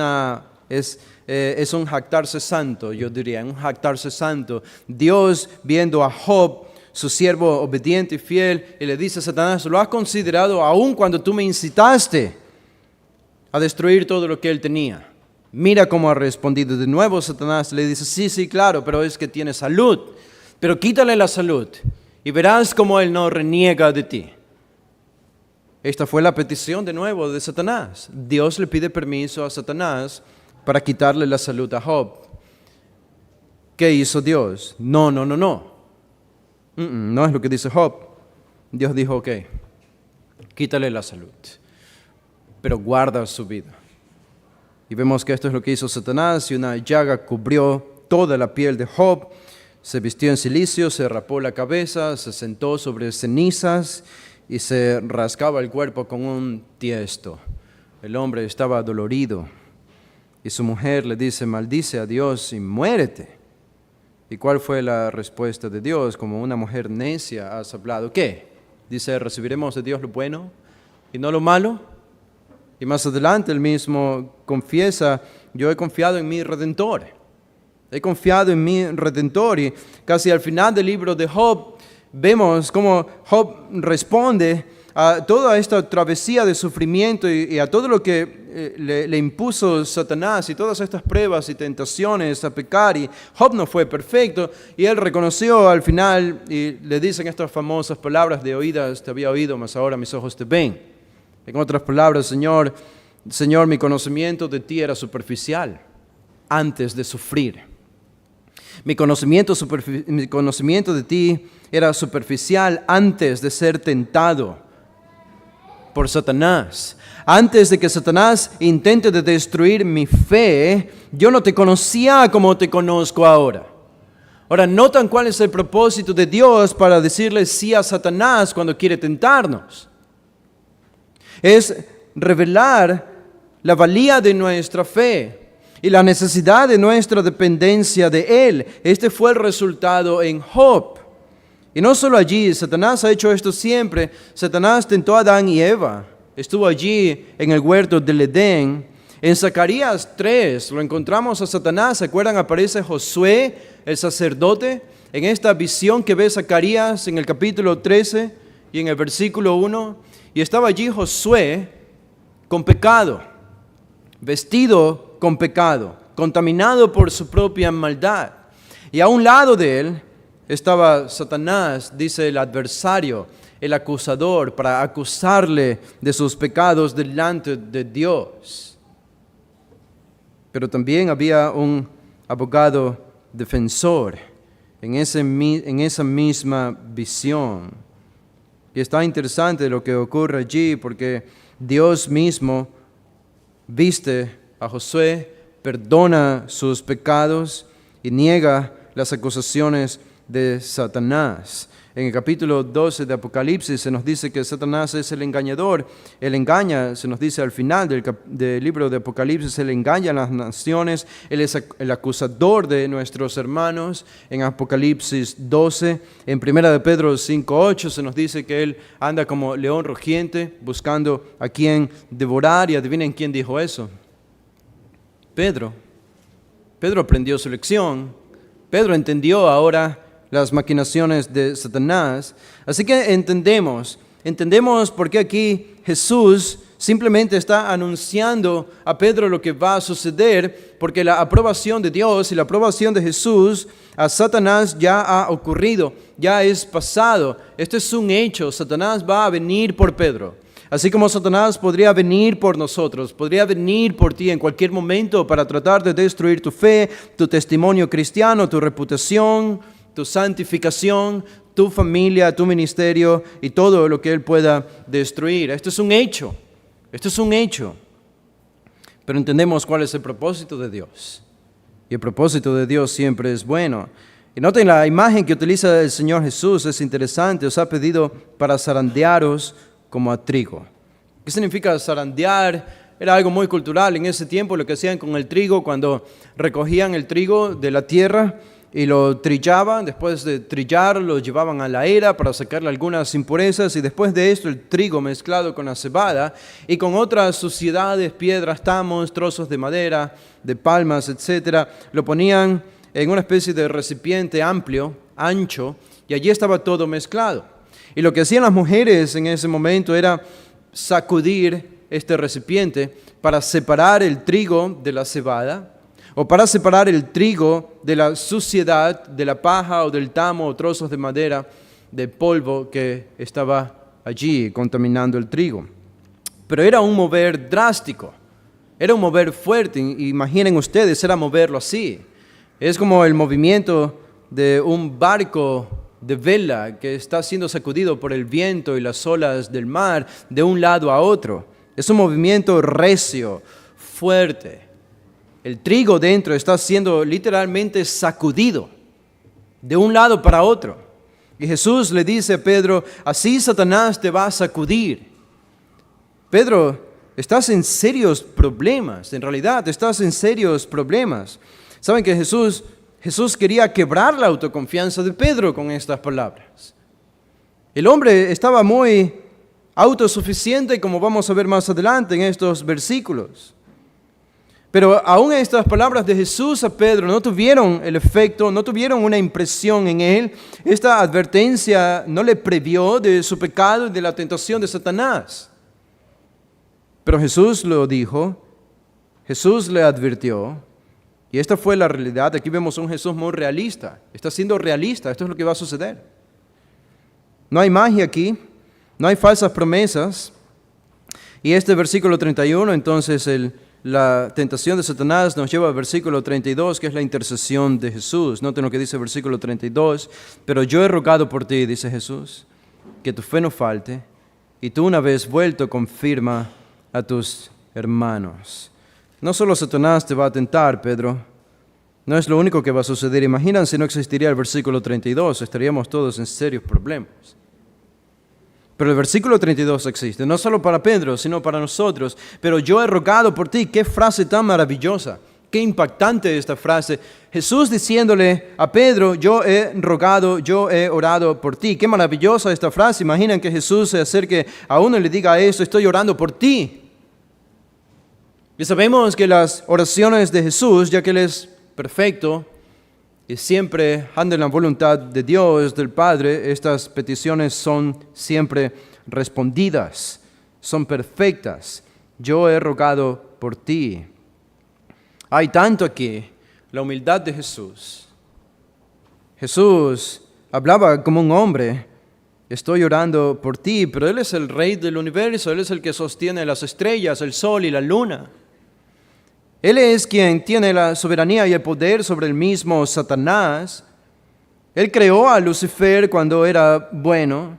jactarse santo, yo diría, un jactarse santo. Dios viendo a Job, su siervo obediente y fiel, y le dice a Satanás, ¿lo has considerado aún cuando tú me incitaste a destruir todo lo que él tenía? Mira cómo ha respondido. De nuevo Satanás le dice, sí, claro, pero es que tiene salud. Pero quítale la salud y verás cómo él no reniega de ti. Esta fue la petición de nuevo de Satanás. Dios le pide permiso a Satanás para quitarle la salud a Job. ¿Qué hizo Dios? No. No es lo que dice Job. Dios dijo, ok, quítale la salud, pero guarda su vida. Y vemos que esto es lo que hizo Satanás, y una llaga cubrió toda la piel de Job. Se vistió en cilicio, se rapó la cabeza, se sentó sobre cenizas y se rascaba el cuerpo con un tiesto. El hombre estaba dolorido y su mujer le dice, maldice a Dios y muérete. ¿Y cuál fue la respuesta de Dios? Como una mujer necia has hablado. ¿Qué? Dice, ¿recibiremos de Dios lo bueno y no lo malo? Y más adelante él mismo confiesa, yo he confiado en mi Redentor. He confiado en mi Redentor. Y casi al final del libro de Job vemos cómo Job responde a toda esta travesía de sufrimiento y a todo lo que le impuso Satanás y todas estas pruebas y tentaciones a pecar. Y Job no fue perfecto y él reconoció al final y le dicen estas famosas palabras, de oídas te había oído, mas ahora mis ojos te ven. En otras palabras, Señor, mi conocimiento de ti era superficial antes de sufrir. Mi conocimiento de ti era superficial antes de ser tentado por Satanás. Antes de que Satanás intente de destruir mi fe, yo no te conocía como te conozco ahora. Ahora, notan cuál es el propósito de Dios para decirle sí a Satanás cuando quiere tentarnos. Es revelar la valía de nuestra fe y la necesidad de nuestra dependencia de Él. Este fue el resultado en Job. Y no solo allí, Satanás ha hecho esto siempre. Satanás tentó a Adán y Eva. Estuvo allí en el huerto del Edén. En Zacarías 3 lo encontramos a Satanás. ¿Se acuerdan? Aparece Josué, el sacerdote, en esta visión que ve Zacarías en el capítulo 13 y en el versículo 1. Y estaba allí Josué con pecado, vestido con pecado, contaminado por su propia maldad. Y a un lado de él estaba Satanás, dice el adversario, el acusador, para acusarle de sus pecados delante de Dios. Pero también había un abogado defensor en esa misma visión. Y está interesante lo que ocurre allí, porque Dios mismo viste a Josué, perdona sus pecados y niega las acusaciones de Satanás. En el capítulo 12 de Apocalipsis se nos dice que Satanás es el engañador. Él engaña, se nos dice al final del libro de Apocalipsis, él engaña a las naciones, él es el acusador de nuestros hermanos. En Apocalipsis 12, en 1 de Pedro 5:8 se nos dice que él anda como león rugiente buscando a quien devorar. Y adivinen quién dijo eso. Pedro. Pedro aprendió su lección. Pedro entendió ahora las maquinaciones de Satanás. Así que entendemos por qué aquí Jesús simplemente está anunciando a Pedro lo que va a suceder, porque la aprobación de Dios y la aprobación de Jesús a Satanás ya ha ocurrido, ya es pasado. Esto es un hecho. Satanás va a venir por Pedro. Así como Satanás podría venir por nosotros, podría venir por ti en cualquier momento para tratar de destruir tu fe, tu testimonio cristiano, tu reputación, tu santificación, tu familia, tu ministerio y todo lo que Él pueda destruir. Esto es un hecho. Esto es un hecho. Pero entendemos cuál es el propósito de Dios. Y el propósito de Dios siempre es bueno. Y noten la imagen que utiliza el Señor Jesús, es interesante. Os ha pedido para zarandearos como a trigo. ¿Qué significa zarandear? Era algo muy cultural en ese tiempo, lo que hacían con el trigo cuando recogían el trigo de la tierra. y lo trillaban. Después de trillar, lo llevaban a la era para sacarle algunas impurezas, y después de esto el trigo mezclado con la cebada y con otras suciedades, piedras, tamos, trozos de madera, de palmas, etc., lo ponían en una especie de recipiente amplio, ancho, y allí estaba todo mezclado. Y lo que hacían las mujeres en ese momento era sacudir este recipiente para separar el trigo de la cebada, o para separar el trigo de la suciedad, de la paja o del tamo o trozos de madera, del polvo que estaba allí contaminando el trigo. Pero era un mover drástico, era un mover fuerte. Imaginen ustedes, era moverlo así. Es como el movimiento de un barco de vela que está siendo sacudido por el viento y las olas del mar de un lado a otro. Es un movimiento recio, fuerte. El trigo dentro está siendo literalmente sacudido de un lado para otro. Y Jesús le dice a Pedro, así Satanás te va a sacudir. Pedro, estás en serios problemas, en realidad estás en serios problemas. ¿Saben que Jesús quería quebrar la autoconfianza de Pedro con estas palabras? El hombre estaba muy autosuficiente, como vamos a ver más adelante en estos versículos. Pero aún estas palabras de Jesús a Pedro no tuvieron el efecto, no tuvieron una impresión en él. Esta advertencia no le previó de su pecado y de la tentación de Satanás. Pero Jesús lo dijo, Jesús le advirtió, y esta fue la realidad. Aquí vemos un Jesús muy realista, está siendo realista, esto es lo que va a suceder. No hay magia aquí, no hay falsas promesas. Y este versículo 31, entonces la tentación de Satanás nos lleva al versículo 32, que es la intercesión de Jesús. Noten lo que dice el versículo 32. Pero yo he rogado por ti, dice Jesús, que tu fe no falte, y tú una vez vuelto confirma a tus hermanos. No solo Satanás te va a tentar, Pedro. No es lo único que va a suceder. Imaginan si no existiría el versículo 32, estaríamos todos en serios problemas. Pero el versículo 32 existe, no solo para Pedro, sino para nosotros. Pero yo he rogado por ti. Qué frase tan maravillosa, qué impactante esta frase. Jesús diciéndole a Pedro, yo he rogado, yo he orado por ti. Qué maravillosa esta frase. Imaginan que Jesús se acerque a uno y le diga esto, estoy orando por ti. Y sabemos que las oraciones de Jesús, ya que Él es perfecto y siempre anda en la voluntad de Dios, del Padre, estas peticiones son siempre respondidas, son perfectas. Yo he rogado por ti. Hay tanto aquí, la humildad de Jesús. Jesús hablaba como un hombre. Estoy orando por ti, pero Él es el Rey del universo, Él es el que sostiene las estrellas, el sol y la luna. Él es quien tiene la soberanía y el poder sobre el mismo Satanás. Él creó a Lucifer cuando era bueno.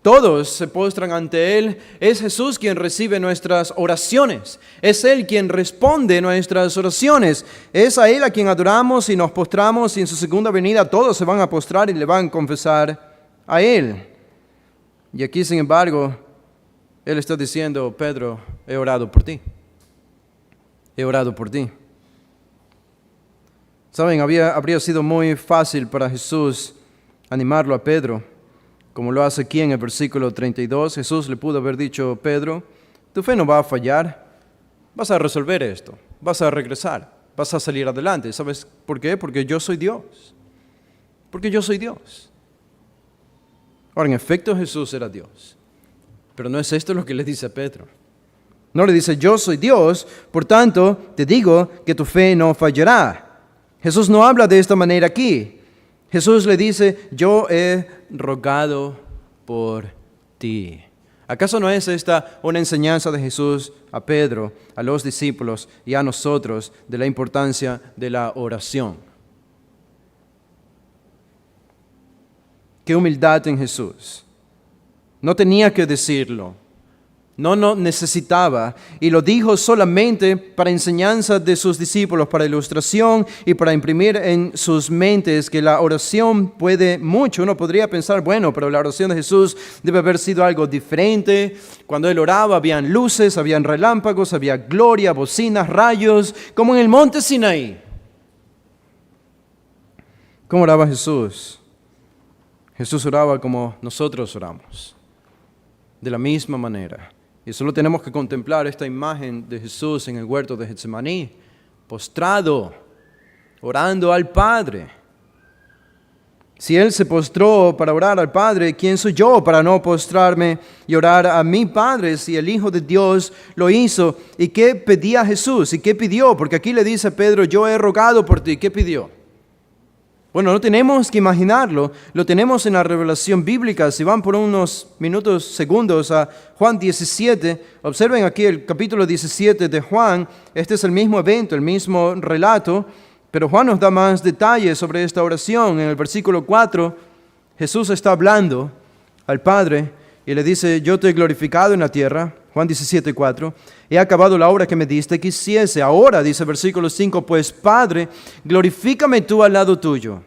Todos se postran ante Él. Es Jesús quien recibe nuestras oraciones. Es Él quien responde nuestras oraciones. Es a Él a quien adoramos y nos postramos, y en su segunda venida todos se van a postrar y le van a confesar a Él. Y aquí, sin embargo, Él está diciendo, Pedro, he orado por ti. He orado por ti. Saben, habría sido muy fácil para Jesús animarlo a Pedro, como lo hace aquí en el versículo 32. Jesús le pudo haber dicho, Pedro, tu fe no va a fallar, vas a resolver esto, vas a regresar, vas a salir adelante. ¿Sabes por qué? Porque yo soy Dios. Porque yo soy Dios. Ahora, en efecto, Jesús era Dios. Pero no es esto lo que le dice a Pedro. No le dice, yo soy Dios, por tanto, te digo que tu fe no fallará. Jesús no habla de esta manera aquí. Jesús le dice, yo he rogado por ti. ¿Acaso no es esta una enseñanza de Jesús a Pedro, a los discípulos y a nosotros de la importancia de la oración? Qué humildad en Jesús. No tenía que decirlo. No necesitaba, y lo dijo solamente para enseñanza de sus discípulos, para ilustración y para imprimir en sus mentes que la oración puede mucho. Uno podría pensar, bueno, pero la oración de Jesús debe haber sido algo diferente. Cuando Él oraba habían luces, habían relámpagos, había gloria, bocinas, rayos, como en el monte Sinaí. ¿Cómo oraba Jesús? Jesús oraba como nosotros oramos, de la misma manera. Y solo tenemos que contemplar esta imagen de Jesús en el huerto de Getsemaní, postrado, orando al Padre. Si Él se postró para orar al Padre, ¿quién soy yo para no postrarme y orar a mi Padre si el Hijo de Dios lo hizo? ¿Y qué pedía Jesús? ¿Y qué pidió? Porque aquí le dice a Pedro, yo he rogado por ti. ¿Qué pidió? Bueno, no tenemos que imaginarlo, lo tenemos en la revelación bíblica. Si van por unos minutos, segundos a Juan 17, observen aquí el capítulo 17 de Juan. Este es el mismo evento, el mismo relato, pero Juan nos da más detalles sobre esta oración. En el versículo 4, Jesús está hablando al Padre y le dice, yo te he glorificado en la tierra. Juan 17, 4, he acabado la obra que me diste, quisiese. Ahora, dice versículo 5, pues Padre, glorifícame tú al lado tuyo,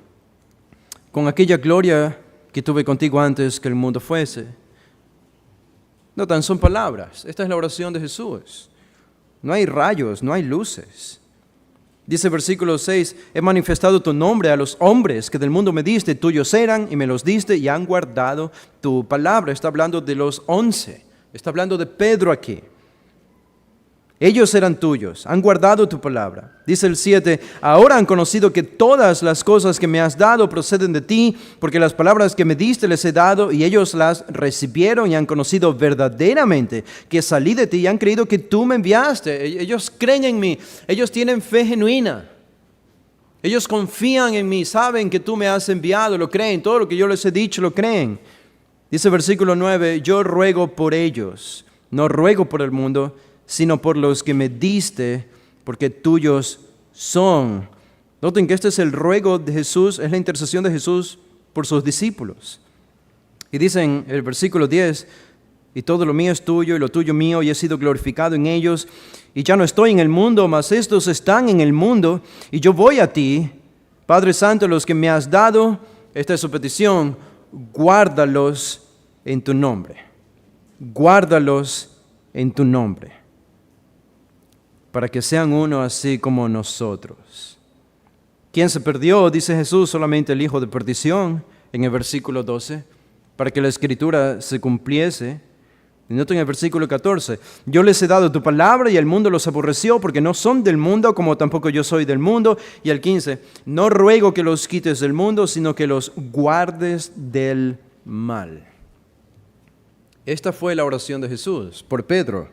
con aquella gloria que tuve contigo antes que el mundo fuese. No tan son palabras, esta es la oración de Jesús. No hay rayos, no hay luces. Dice versículo 6, he manifestado tu nombre a los hombres que del mundo me diste, tuyos eran y me los diste y han guardado tu palabra. Está hablando de los 11. Está hablando de Pedro aquí. Ellos eran tuyos, han guardado tu palabra. Dice el 7, ahora han conocido que todas las cosas que me has dado proceden de ti, porque las palabras que me diste les he dado y ellos las recibieron y han conocido verdaderamente que salí de ti y han creído que tú me enviaste. Ellos creen en mí, ellos tienen fe genuina. Ellos confían en mí, saben que tú me has enviado, lo creen, todo lo que yo les he dicho lo creen. Dice versículo 9, yo ruego por ellos, no ruego por el mundo, sino por los que me diste, porque tuyos son. Noten que este es el ruego de Jesús, es la intercesión de Jesús por sus discípulos. Y dice en el versículo 10, y todo lo mío es tuyo y lo tuyo mío, y he sido glorificado en ellos, y ya no estoy en el mundo, mas estos están en el mundo, y yo voy a ti, Padre Santo, los que me has dado, esta es su petición, guárdalos en tu nombre. Guárdalos en tu nombre, para que sean uno así como nosotros. ¿Quién se perdió? Dice Jesús, solamente el hijo de perdición, en el versículo 12, para que la escritura se cumpliese. Y noten en el versículo 14, yo les he dado tu palabra y el mundo los aborreció porque no son del mundo como tampoco yo soy del mundo. Y el 15, no ruego que los quites del mundo, sino que los guardes del mal. Esta fue la oración de Jesús por Pedro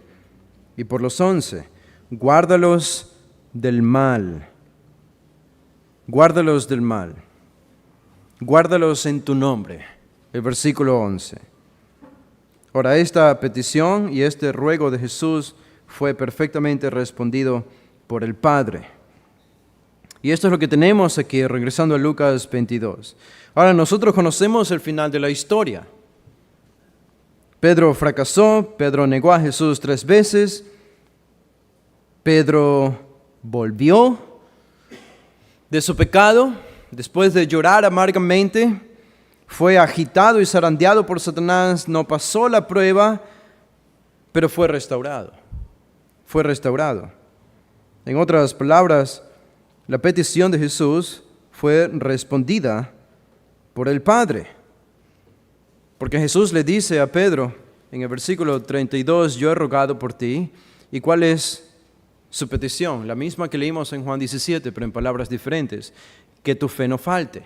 y por los 11. Guárdalos del mal. Guárdalos del mal. Guárdalos en tu nombre. El versículo 11. Ahora, esta petición y este ruego de Jesús fue perfectamente respondido por el Padre. Y esto es lo que tenemos aquí, regresando a Lucas 22. Ahora, nosotros conocemos el final de la historia. Pedro fracasó, Pedro negó a Jesús 3 veces, Pedro volvió de su pecado, después de llorar amargamente, fue agitado y zarandeado por Satanás, no pasó la prueba, pero fue restaurado. Fue restaurado. En otras palabras, la petición de Jesús fue respondida por el Padre. Porque Jesús le dice a Pedro en el versículo 32, yo he rogado por ti. ¿Y cuál es su petición? La misma que leímos en Juan 17, pero en palabras diferentes. Que tu fe no falte.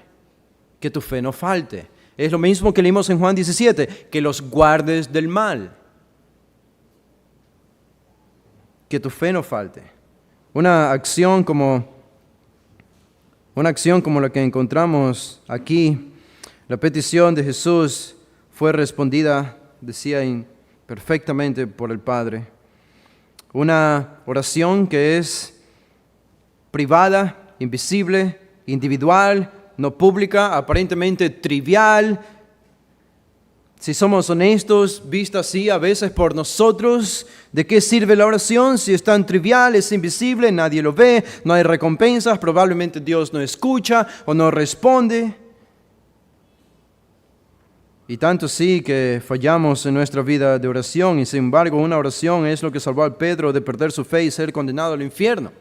Que tu fe no falte. Es lo mismo que leímos en Juan 17, que los guardes del mal. Que tu fe no falte. Una acción como la que encontramos aquí, la petición de Jesús fue respondida, decía, perfectamente por el Padre. Una oración que es privada, invisible, individual, no pública, aparentemente trivial. Si somos honestos, vista así a veces por nosotros, ¿de qué sirve la oración? Si es tan trivial, es invisible, nadie lo ve, no hay recompensas, probablemente Dios no escucha o no responde. Y tanto sí que fallamos en nuestra vida de oración, y sin embargo una oración es lo que salvó a Pedro de perder su fe y ser condenado al infierno.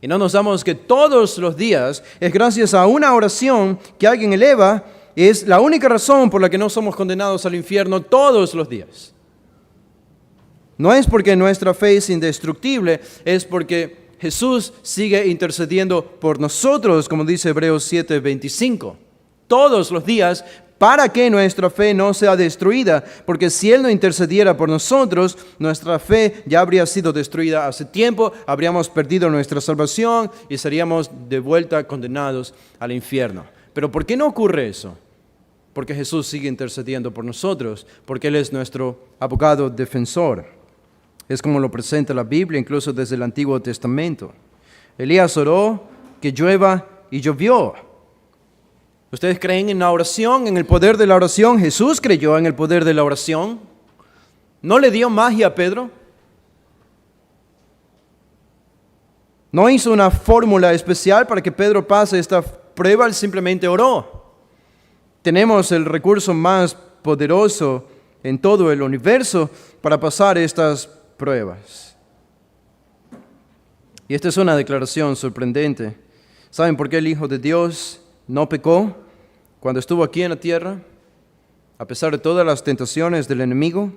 Y no nos damos que todos los días es gracias a una oración que alguien eleva, es la única razón por la que no somos condenados al infierno todos los días. No es porque nuestra fe es indestructible, es porque Jesús sigue intercediendo por nosotros, como dice Hebreos 7:25, todos los días, para que nuestra fe no sea destruida, porque si Él no intercediera por nosotros, nuestra fe ya habría sido destruida hace tiempo, habríamos perdido nuestra salvación y seríamos de vuelta condenados al infierno. Pero ¿por qué no ocurre eso? Porque Jesús sigue intercediendo por nosotros, porque Él es nuestro abogado defensor. Es como lo presenta la Biblia, incluso desde el Antiguo Testamento. Elías oró que llueva y llovió. ¿Ustedes creen en la oración, en el poder de la oración? Jesús creyó en el poder de la oración. ¿No le dio magia a Pedro? ¿No hizo una fórmula especial para que Pedro pase esta prueba? Él simplemente oró. Tenemos el recurso más poderoso en todo el universo para pasar estas pruebas. Y esta es una declaración sorprendente. ¿Saben por qué el Hijo de Dios no pecó cuando estuvo aquí en la tierra? A pesar de todas las tentaciones del enemigo,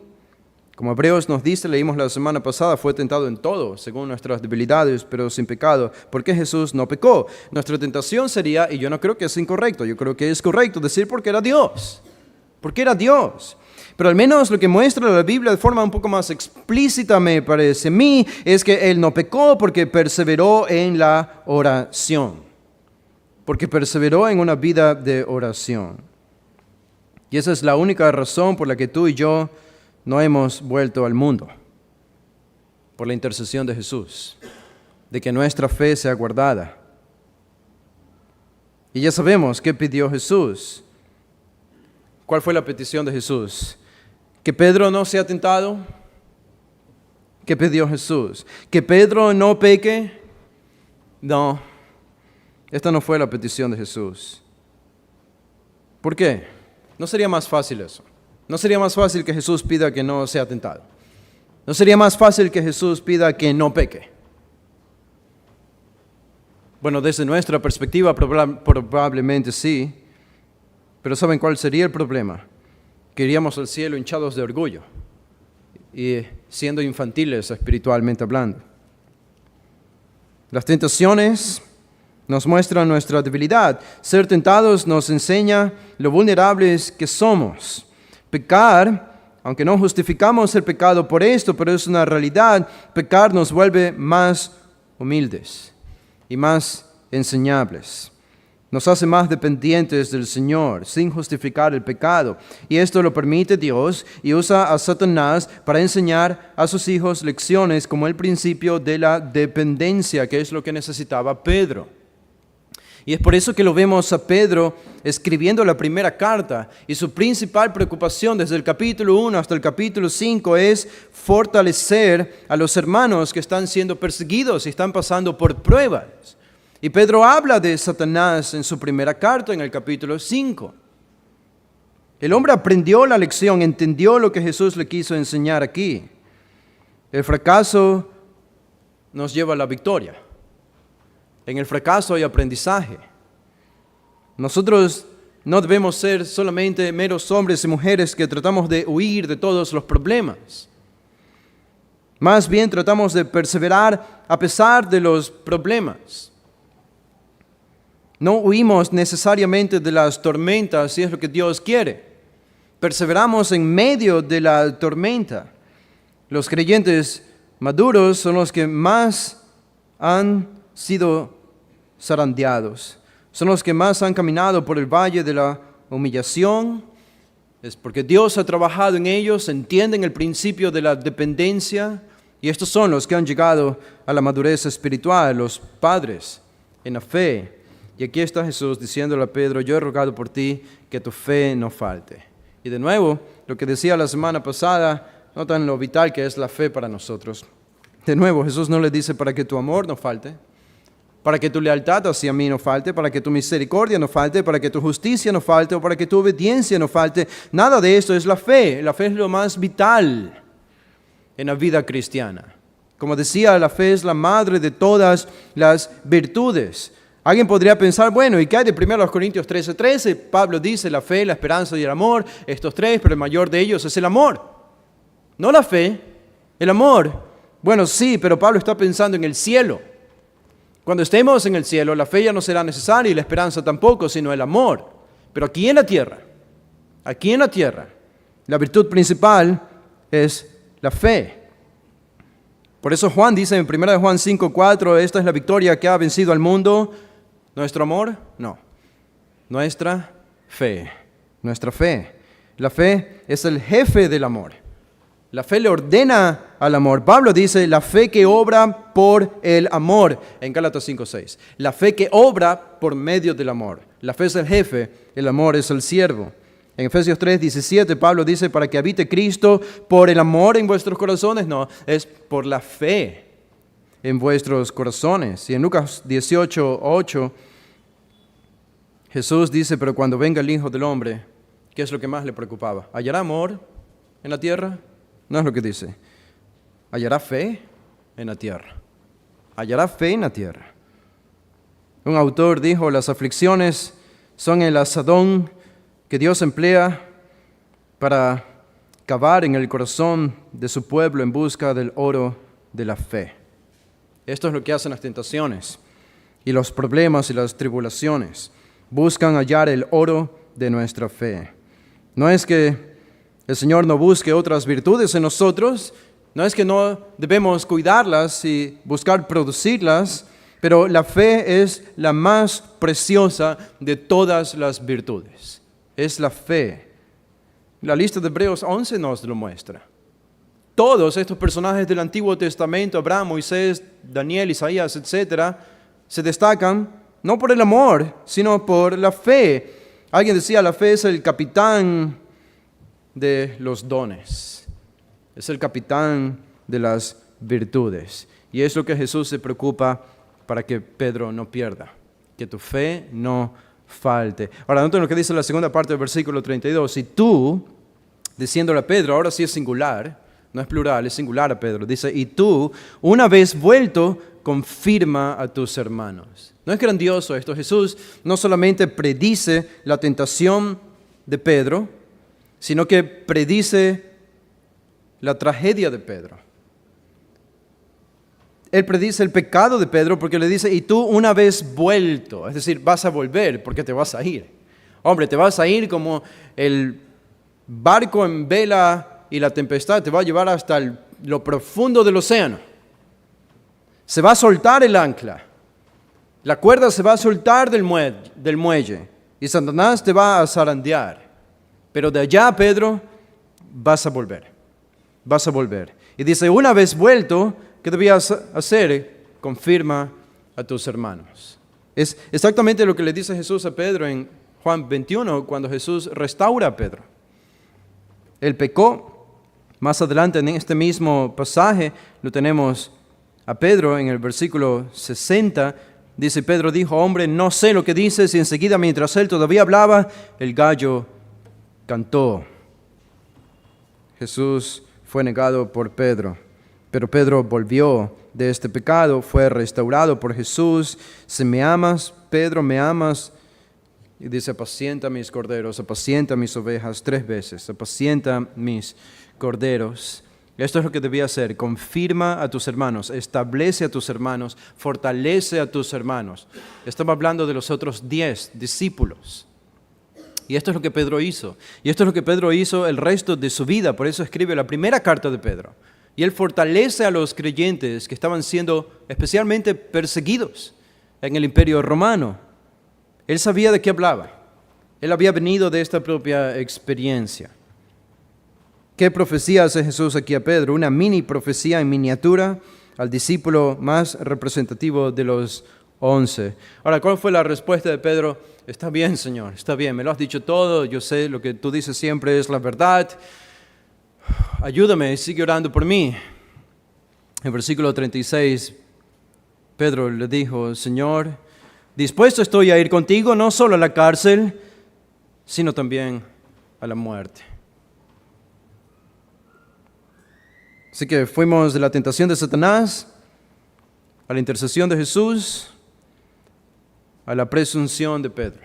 como Hebreos nos dice, leímos la semana pasada, fue tentado en todo, según nuestras debilidades, pero sin pecado. ¿Por qué Jesús no pecó? Nuestra tentación sería, y yo no creo que es incorrecto, yo creo que es correcto decir porque era Dios. Porque era Dios. Pero al menos lo que muestra la Biblia de forma un poco más explícita, me parece a mí, es que Él no pecó porque perseveró en la oración. Porque perseveró en una vida de oración. Y esa es la única razón por la que tú y yo no hemos vuelto al mundo. Por la intercesión de Jesús. De que nuestra fe sea guardada. Y ya sabemos qué pidió Jesús. ¿Cuál fue la petición de Jesús? ¿Que Pedro no sea tentado? ¿Qué pidió Jesús? ¿Que Pedro no peque? No. Esta no fue la petición de Jesús. ¿Por qué? ¿No sería más fácil eso? ¿No sería más fácil que Jesús pida que no sea tentado? ¿No sería más fácil que Jesús pida que no peque? Bueno, desde nuestra perspectiva probablemente sí. Pero ¿saben cuál sería el problema? Que iríamos al cielo hinchados de orgullo y siendo infantiles espiritualmente hablando. Las tentaciones nos muestran nuestra debilidad. Ser tentados nos enseña lo vulnerables que somos. Pecar, aunque no justificamos el pecado por esto, pero es una realidad, pecar nos vuelve más humildes y más enseñables. Nos hace más dependientes del Señor, sin justificar el pecado. Y esto lo permite Dios y usa a Satanás para enseñar a sus hijos lecciones como el principio de la dependencia, que es lo que necesitaba Pedro. Y es por eso que lo vemos a Pedro escribiendo la primera carta. Y su principal preocupación desde el capítulo 1 hasta el capítulo 5 es fortalecer a los hermanos que están siendo perseguidos y están pasando por pruebas. Y Pedro habla de Satanás en su primera carta, en el capítulo 5. El hombre aprendió la lección, entendió lo que Jesús le quiso enseñar aquí. El fracaso nos lleva a la victoria. En el fracaso hay aprendizaje. Nosotros no debemos ser solamente meros hombres y mujeres que tratamos de huir de todos los problemas. Más bien tratamos de perseverar a pesar de los problemas. No huimos necesariamente de las tormentas si es lo que Dios quiere. Perseveramos en medio de la tormenta. Los creyentes maduros son los que más han sido zarandeados. Son los que más han caminado por el valle de la humillación. Es porque Dios ha trabajado en ellos, entienden el principio de la dependencia. Y estos son los que han llegado a la madurez espiritual, los padres en la fe. Y aquí está Jesús diciéndole a Pedro, yo he rogado por ti que tu fe no falte. Y de nuevo, lo que decía la semana pasada, notan lo vital que es la fe para nosotros. De nuevo, Jesús no le dice para que tu amor no falte, para que tu lealtad hacia mí no falte, para que tu misericordia no falte, para que tu justicia no falte o para que tu obediencia no falte. Nada de esto es la fe. La fe es lo más vital en la vida cristiana. Como decía, la fe es la madre de todas las virtudes. Alguien podría pensar, bueno, ¿y qué hay de 1 Corintios 13:13? Pablo dice la fe, la esperanza y el amor, estos tres, pero el mayor de ellos es el amor. No la fe, el amor. Bueno, sí, pero Pablo está pensando en el cielo. Cuando estemos en el cielo, la fe ya no será necesaria y la esperanza tampoco, sino el amor. Pero aquí en la tierra, la virtud principal es la fe. Por eso Juan dice en 1 Juan 5:4, esta es la victoria que ha vencido al mundo. ¿Nuestro amor? No. Nuestra fe. La fe es el jefe del amor. La fe le ordena al amor. Pablo dice, la fe que obra por el amor, en Gálatas 5:6. La fe que obra por medio del amor. La fe es el jefe, el amor es el siervo. En Efesios 3:17, Pablo dice, para que habite Cristo por el amor en vuestros corazones. No, es por la fe en vuestros corazones. Y en Lucas 18:8, Jesús dice, pero cuando venga el Hijo del Hombre, ¿qué es lo que más le preocupaba? ¿Hallará amor en la tierra? No es lo que dice. ¿Hallará fe en la tierra? ¿Hallará fe en la tierra? Un autor dijo, las aflicciones son el azadón que Dios emplea para cavar en el corazón de su pueblo en busca del oro de la fe. Esto es lo que hacen las tentaciones y los problemas y las tribulaciones. Buscan hallar el oro de nuestra fe. No es que el Señor no busque otras virtudes en nosotros, no es que no debemos cuidarlas y buscar producirlas, pero la fe es la más preciosa de todas las virtudes. Es la fe. La lista de Hebreos 11 nos lo muestra. Todos estos personajes del Antiguo Testamento, Abraham, Moisés, Daniel, Isaías, etc., se destacan no por el amor, sino por la fe. Alguien decía, la fe es el capitán de los dones. Es el capitán de las virtudes. Y es lo que Jesús se preocupa para que Pedro no pierda. Que tu fe no falte. Ahora, noten lo que dice la segunda parte del versículo 32. Y tú, diciéndole a Pedro, ahora sí es singular, no es plural, es singular a Pedro. Dice, y tú, una vez vuelto, confirma a tus hermanos. ¿No es grandioso esto? Jesús no solamente predice la tentación de Pedro, sino que predice la tragedia de Pedro. Él predice el pecado de Pedro porque le dice, y tú una vez vuelto, es decir, vas a volver porque te vas a ir. Hombre, te vas a ir como el barco en vela y la tempestad te va a llevar hasta lo profundo del océano. Se va a soltar el ancla, la cuerda se va a soltar del muelle y Satanás te va a zarandear. Pero de allá, Pedro, vas a volver. Y dice, una vez vuelto, ¿qué debías hacer? Confirma a tus hermanos. Es exactamente lo que le dice Jesús a Pedro en Juan 21, cuando Jesús restaura a Pedro. Él pecó. Más adelante en este mismo pasaje lo tenemos a Pedro en el versículo 60. Dice, Pedro dijo, hombre, no sé lo que dices. Y enseguida, mientras él todavía hablaba, el gallo cantó. Jesús fue negado por Pedro. Pero Pedro volvió de este pecado, fue restaurado por Jesús. Si me amas, Pedro, me amas. Y dice, apacienta mis corderos, apacienta mis ovejas 3 veces, apacienta mis corderos. Esto es lo que debía hacer. Confirma a tus hermanos, establece a tus hermanos, fortalece a tus hermanos. Estaba hablando de los otros 10 discípulos. Y esto es lo que Pedro hizo. Y esto es lo que Pedro hizo el resto de su vida. Por eso escribe la primera carta de Pedro. Y él fortalece a los creyentes que estaban siendo especialmente perseguidos en el Imperio Romano. Él sabía de qué hablaba. Él había venido de esta propia experiencia. ¿Qué profecía hace Jesús aquí a Pedro? Una mini profecía en miniatura al discípulo más representativo de los 11. Ahora, ¿cuál fue la respuesta de Pedro? Está bien, Señor, está bien, me lo has dicho todo, yo sé lo que tú dices siempre es la verdad. Ayúdame, sigue orando por mí. En versículo 36, Pedro le dijo, Señor, dispuesto estoy a ir contigo, no solo a la cárcel, sino también a la muerte. Así que fuimos de la tentación de Satanás a la intercesión de Jesús, a la presunción de Pedro,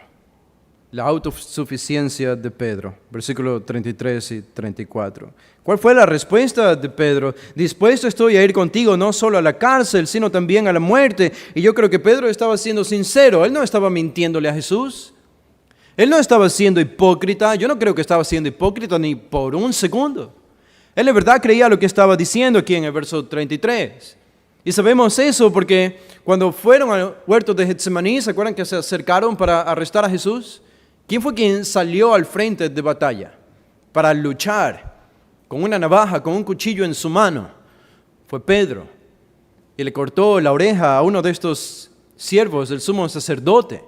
la autosuficiencia de Pedro, versículos 33 y 34. ¿Cuál fue la respuesta de Pedro? Dispuesto estoy a ir contigo no solo a la cárcel, sino también a la muerte. Y yo creo que Pedro estaba siendo sincero, él no estaba mintiéndole a Jesús, él no estaba siendo hipócrita, yo no creo que estaba siendo hipócrita ni por un segundo. Él de verdad creía lo que estaba diciendo aquí en el verso 33. Y sabemos eso porque cuando fueron al huerto de Getsemaní, ¿se acuerdan que se acercaron para arrestar a Jesús? ¿Quién fue quien salió al frente de batalla para luchar con una navaja, con un cuchillo en su mano? Fue Pedro. Y le cortó la oreja a uno de estos siervos del sumo sacerdote.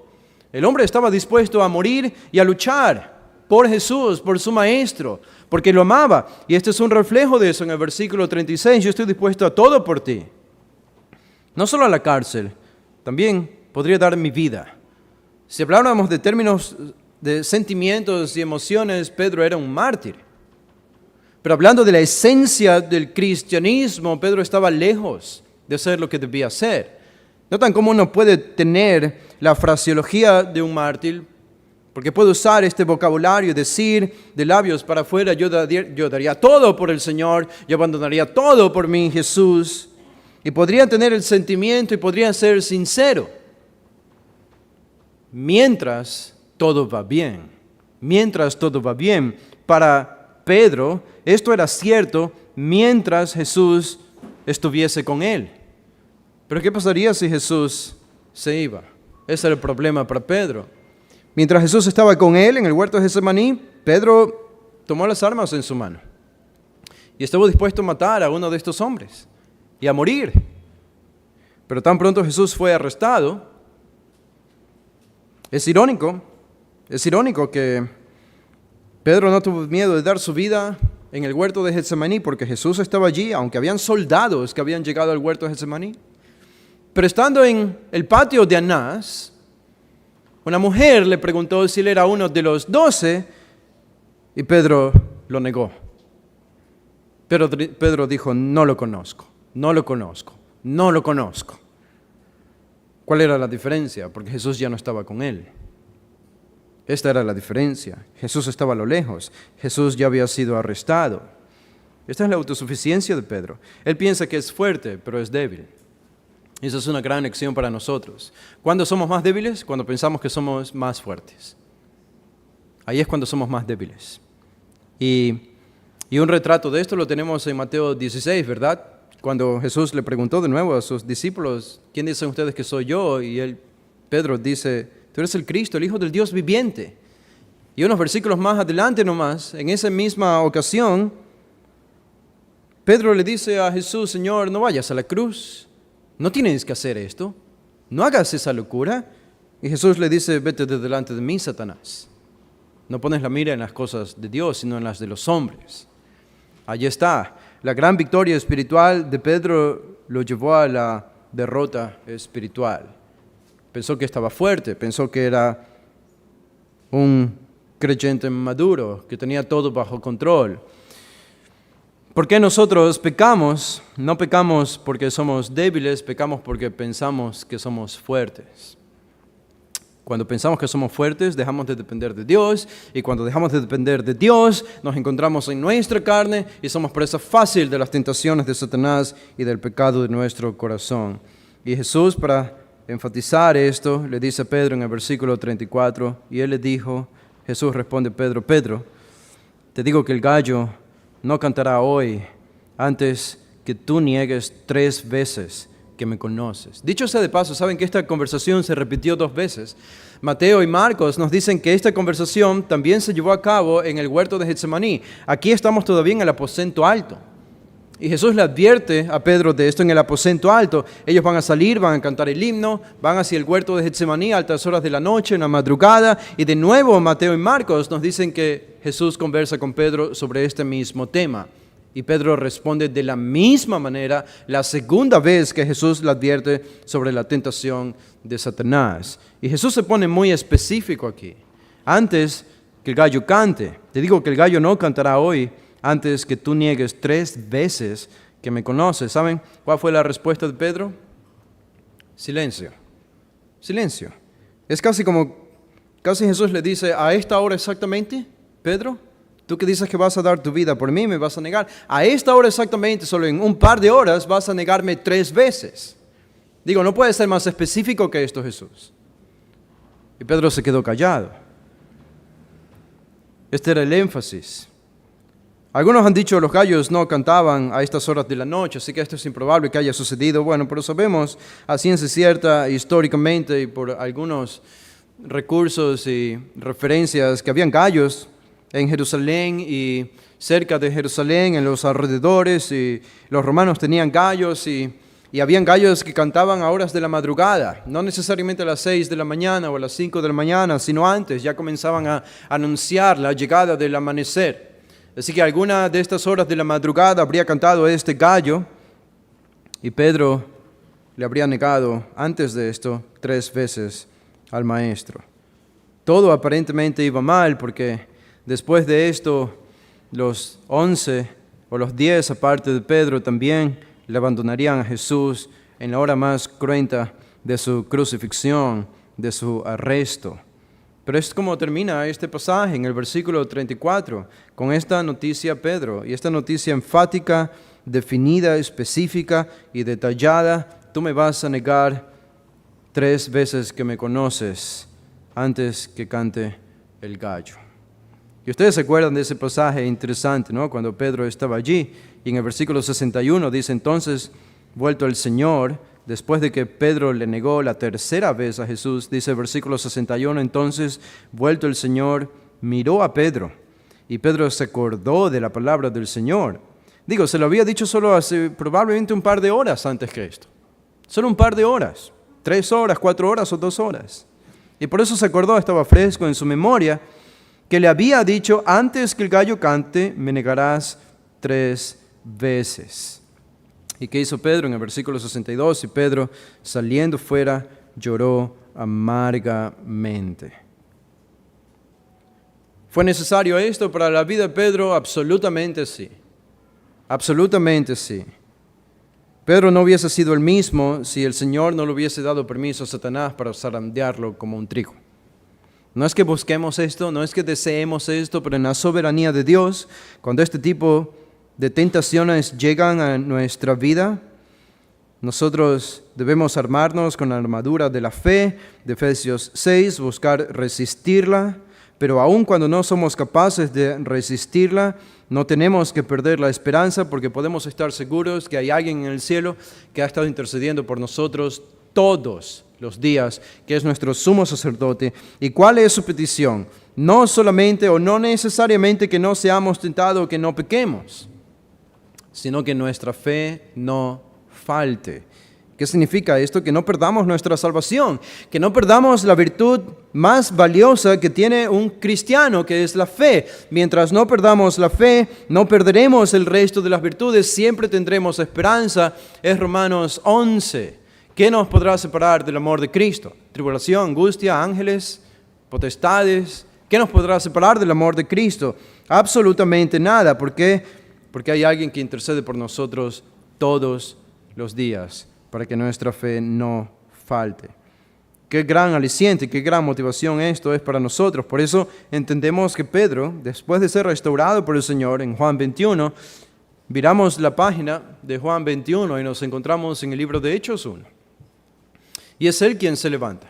El hombre estaba dispuesto a morir y a luchar por Jesús, por su maestro, porque lo amaba. Y este es un reflejo de eso en el versículo 36. Yo estoy dispuesto a todo por ti. No solo a la cárcel, también podría dar mi vida. Si habláramos de términos de sentimientos y emociones, Pedro era un mártir. Pero hablando de la esencia del cristianismo, Pedro estaba lejos de ser lo que debía ser. ¿Notan cómo uno puede tener la fraseología de un mártir? Porque puede usar este vocabulario, decir de labios para afuera, yo daría todo por el Señor, yo abandonaría todo por mi Jesús. Y podría tener el sentimiento y podría ser sincero. Mientras todo va bien. Mientras todo va bien. Para Pedro, esto era cierto mientras Jesús estuviese con él. Pero ¿qué pasaría si Jesús se iba? Ese era el problema para Pedro. Mientras Jesús estaba con él en el huerto de Getsemaní, Pedro tomó las armas en su mano y estuvo dispuesto a matar a uno de estos hombres y a morir. Pero tan pronto Jesús fue arrestado, es irónico que Pedro no tuvo miedo de dar su vida en el huerto de Getsemaní porque Jesús estaba allí, aunque habían soldados que habían llegado al huerto de Getsemaní. Pero estando en el patio de Anás, una mujer le preguntó si él era uno de los 12 y Pedro lo negó. Pero Pedro dijo, no lo conozco. ¿Cuál era la diferencia? Porque Jesús ya no estaba con él. Esta era la diferencia. Jesús estaba a lo lejos. Jesús ya había sido arrestado. Esta es la autosuficiencia de Pedro. Él piensa que es fuerte, pero es débil. Y esa es una gran lección para nosotros. ¿Cuándo somos más débiles? Cuando pensamos que somos más fuertes. Ahí es cuando somos más débiles. Y un retrato de esto lo tenemos en Mateo 16, ¿verdad? Cuando Jesús le preguntó de nuevo a sus discípulos, ¿quién dicen ustedes que soy yo? Y Pedro dice, tú eres el Cristo, el Hijo del Dios viviente. Y unos versículos más adelante nomás, en esa misma ocasión, Pedro le dice a Jesús, Señor, no vayas a la cruz. No tienes que hacer esto, no hagas esa locura. Y Jesús le dice, vete de delante de mí, Satanás. No pones la mira en las cosas de Dios, sino en las de los hombres. Allí está. La gran victoria espiritual de Pedro lo llevó a la derrota espiritual. Pensó que estaba fuerte, pensó que era un creyente maduro, que tenía todo bajo control. ¿Por qué nosotros pecamos? No pecamos porque somos débiles, pecamos porque pensamos que somos fuertes. Cuando pensamos que somos fuertes, dejamos de depender de Dios, y cuando dejamos de depender de Dios, nos encontramos en nuestra carne y somos presa fácil de las tentaciones de Satanás y del pecado de nuestro corazón. Y Jesús, para enfatizar esto, le dice a Pedro en el versículo 34, y él le dijo, Jesús responde, Pedro, te digo que el gallo no cantará hoy antes que tú niegues 3 veces que me conoces. Dicho sea de paso, saben que esta conversación se repitió 2 veces. Mateo y Marcos nos dicen que esta conversación también se llevó a cabo en el huerto de Getsemaní. Aquí estamos todavía en el aposento alto. Y Jesús le advierte a Pedro de esto en el aposento alto. Ellos van a salir, van a cantar el himno, van hacia el huerto de Getsemaní a altas horas de la noche, en la madrugada. Y de nuevo Mateo y Marcos nos dicen que Jesús conversa con Pedro sobre este mismo tema. Y Pedro responde de la misma manera la segunda vez que Jesús le advierte sobre la tentación de Satanás. Y Jesús se pone muy específico aquí. Antes que el gallo cante, te digo que el gallo no cantará hoy antes que tú niegues 3 veces que me conoces. ¿Saben cuál fue la respuesta de Pedro? Silencio. Silencio. Es casi Jesús le dice, a esta hora exactamente, Pedro, tú que dices que vas a dar tu vida por mí, me vas a negar. A esta hora exactamente, solo en un par de horas, vas a negarme 3 veces. Digo, no puede ser más específico que esto, Jesús. Y Pedro se quedó callado. Este era el énfasis. Algunos han dicho que los gallos no cantaban a estas horas de la noche, así que esto es improbable que haya sucedido. Bueno, pero sabemos a ciencia cierta, históricamente y por algunos recursos y referencias, que habían gallos en Jerusalén y cerca de Jerusalén, en los alrededores, y los romanos tenían gallos y habían gallos que cantaban a horas de la madrugada, no necesariamente a las 6 de la mañana o a las 5 de la mañana, sino antes, ya comenzaban a anunciar la llegada del amanecer. Así que alguna de estas horas de la madrugada habría cantado este gallo y Pedro le habría negado antes de esto 3 veces al maestro. Todo aparentemente iba mal porque después de esto los 11 o los 10 aparte de Pedro también le abandonarían a Jesús en la hora más cruenta de su crucifixión, de su arresto. Pero es como termina este pasaje en el versículo 34, con esta noticia Pedro, y esta noticia enfática, definida, específica y detallada: tú me vas a negar 3 veces que me conoces antes que cante el gallo. Y ustedes se acuerdan de ese pasaje interesante, ¿no? Cuando Pedro estaba allí, y en el versículo 61 dice: entonces, vuelto el Señor, después de que Pedro le negó la 3ª vez a Jesús, dice el versículo 61, entonces, vuelto el Señor, miró a Pedro, y Pedro se acordó de la palabra del Señor. Digo, se lo había dicho solo hace probablemente un par de horas antes que esto. Solo un par de horas, 3 horas, 4 horas o 2 horas. Y por eso se acordó, estaba fresco en su memoria, que le había dicho: antes que el gallo cante, me negarás 3 veces. ¿Y qué hizo Pedro? En el versículo 62, y Pedro, saliendo fuera, lloró amargamente. ¿Fue necesario esto para la vida de Pedro? Absolutamente sí. Absolutamente sí. Pedro no hubiese sido el mismo si el Señor no le hubiese dado permiso a Satanás para zarandearlo como un trigo. No es que busquemos esto, no es que deseemos esto, pero en la soberanía de Dios, cuando este tipo de tentaciones llegan a nuestra vida, nosotros debemos armarnos con la armadura de la fe, de Efesios 6, buscar resistirla, pero aun cuando no somos capaces de resistirla, no tenemos que perder la esperanza, porque podemos estar seguros que hay alguien en el cielo que ha estado intercediendo por nosotros todos los días, que es nuestro sumo sacerdote. ¿Y cuál es su petición? No solamente o no necesariamente que no seamos tentados o que no pequemos, sino que nuestra fe no falte. ¿Qué significa esto? Que no perdamos nuestra salvación, que no perdamos la virtud más valiosa que tiene un cristiano, que es la fe. Mientras no perdamos la fe, no perderemos el resto de las virtudes, siempre tendremos esperanza. Es Romanos 11. ¿Qué nos podrá separar del amor de Cristo? Tribulación, angustia, ángeles, potestades. ¿Qué nos podrá separar del amor de Cristo? Absolutamente nada. ¿Por qué? Porque hay alguien que intercede por nosotros todos los días para que nuestra fe no falte. Qué gran aliciente, qué gran motivación esto es para nosotros. Por eso entendemos que Pedro, después de ser restaurado por el Señor en Juan 21, viramos la página de Juan 21 y nos encontramos en el libro de Hechos 1. Y es él quien se levanta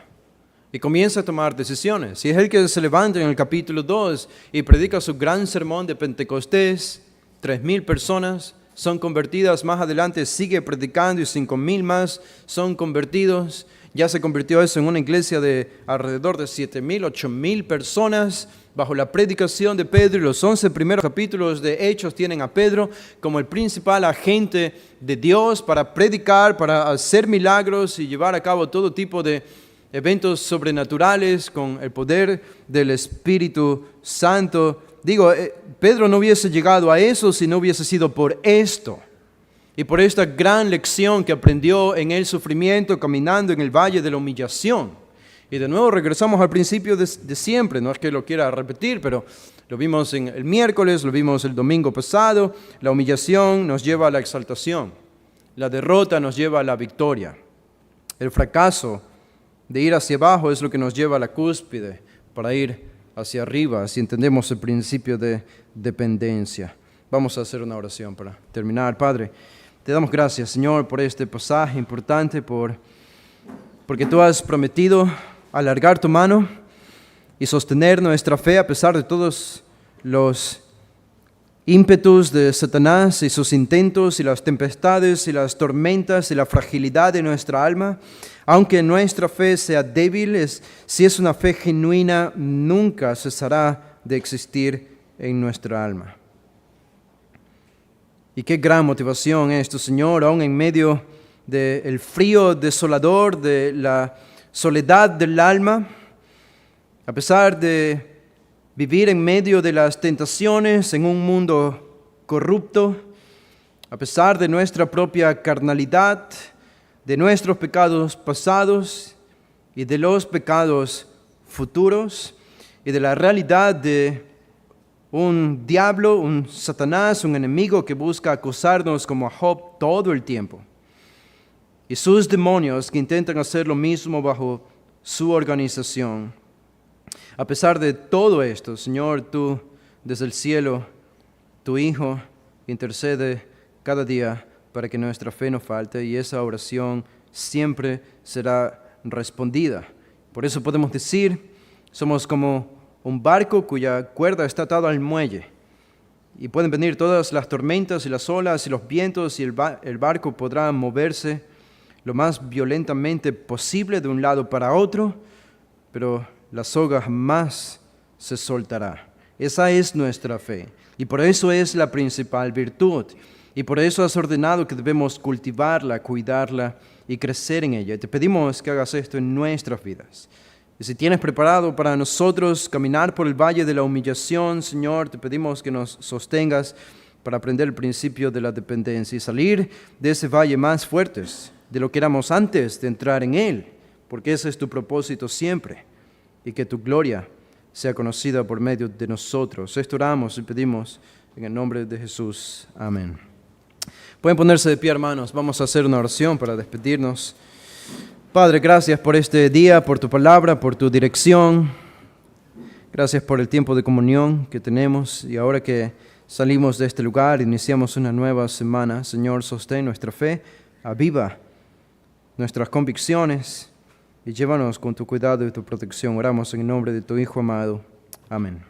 y comienza a tomar decisiones. Y es él que se levanta en el capítulo 2 y predica su gran sermón de Pentecostés. 3,000 personas son convertidas. Más adelante sigue predicando y 5,000 más son convertidos. Ya se convirtió eso en una iglesia de alrededor de 7,000, 8,000 personas bajo la predicación de Pedro. Y los 11 primeros capítulos de Hechos tienen a Pedro como el principal agente de Dios para predicar, para hacer milagros y llevar a cabo todo tipo de eventos sobrenaturales con el poder del Espíritu Santo. Digo, Pedro no hubiese llegado a eso si no hubiese sido por esto. Y por esta gran lección que aprendió en el sufrimiento, caminando en el valle de la humillación. Y de nuevo regresamos al principio de siempre, no es que lo quiera repetir, pero lo vimos en el miércoles, lo vimos el domingo pasado. La humillación nos lleva a la exaltación, la derrota nos lleva a la victoria. El fracaso de ir hacia abajo es lo que nos lleva a la cúspide para ir hacia arriba, si entendemos el principio de dependencia. Vamos a hacer una oración para terminar. Padre, te damos gracias, Señor, por este pasaje importante, porque tú has prometido alargar tu mano y sostener nuestra fe a pesar de todos los ímpetus de Satanás y sus intentos y las tempestades y las tormentas y la fragilidad de nuestra alma. Aunque nuestra fe sea débil, si es una fe genuina, nunca cesará de existir en nuestra alma. Y qué gran motivación esto, Señor, aún en medio del frío desolador, de la soledad del alma, a pesar de vivir en medio de las tentaciones en un mundo corrupto, a pesar de nuestra propia carnalidad, de nuestros pecados pasados y de los pecados futuros y de la realidad de un diablo, un Satanás, un enemigo que busca acusarnos como a Job todo el tiempo. Y sus demonios que intentan hacer lo mismo bajo su organización. A pesar de todo esto, Señor, tú desde el cielo, tu Hijo, intercede cada día para que nuestra fe no falte y esa oración siempre será respondida. Por eso podemos decir, somos como un barco cuya cuerda está atada al muelle. Y pueden venir todas las tormentas y las olas y los vientos y el barco podrá moverse lo más violentamente posible de un lado para otro, pero la soga jamás se soltará. Esa es nuestra fe y por eso es la principal virtud. Y por eso has ordenado que debemos cultivarla, cuidarla y crecer en ella. Y te pedimos que hagas esto en nuestras vidas. Y si tienes preparado para nosotros caminar por el valle de la humillación, Señor, te pedimos que nos sostengas para aprender el principio de la dependencia y salir de ese valle más fuertes de lo que éramos antes de entrar en él, porque ese es tu propósito siempre, y que tu gloria sea conocida por medio de nosotros. Esto oramos y pedimos en el nombre de Jesús. Amén. Pueden ponerse de pie, hermanos. Vamos a hacer una oración para despedirnos. Padre, gracias por este día, por tu palabra, por tu dirección. Gracias por el tiempo de comunión que tenemos. Y ahora que salimos de este lugar, iniciamos una nueva semana. Señor, sostén nuestra fe, aviva nuestras convicciones y llévanos con tu cuidado y tu protección. Oramos en el nombre de tu Hijo amado. Amén.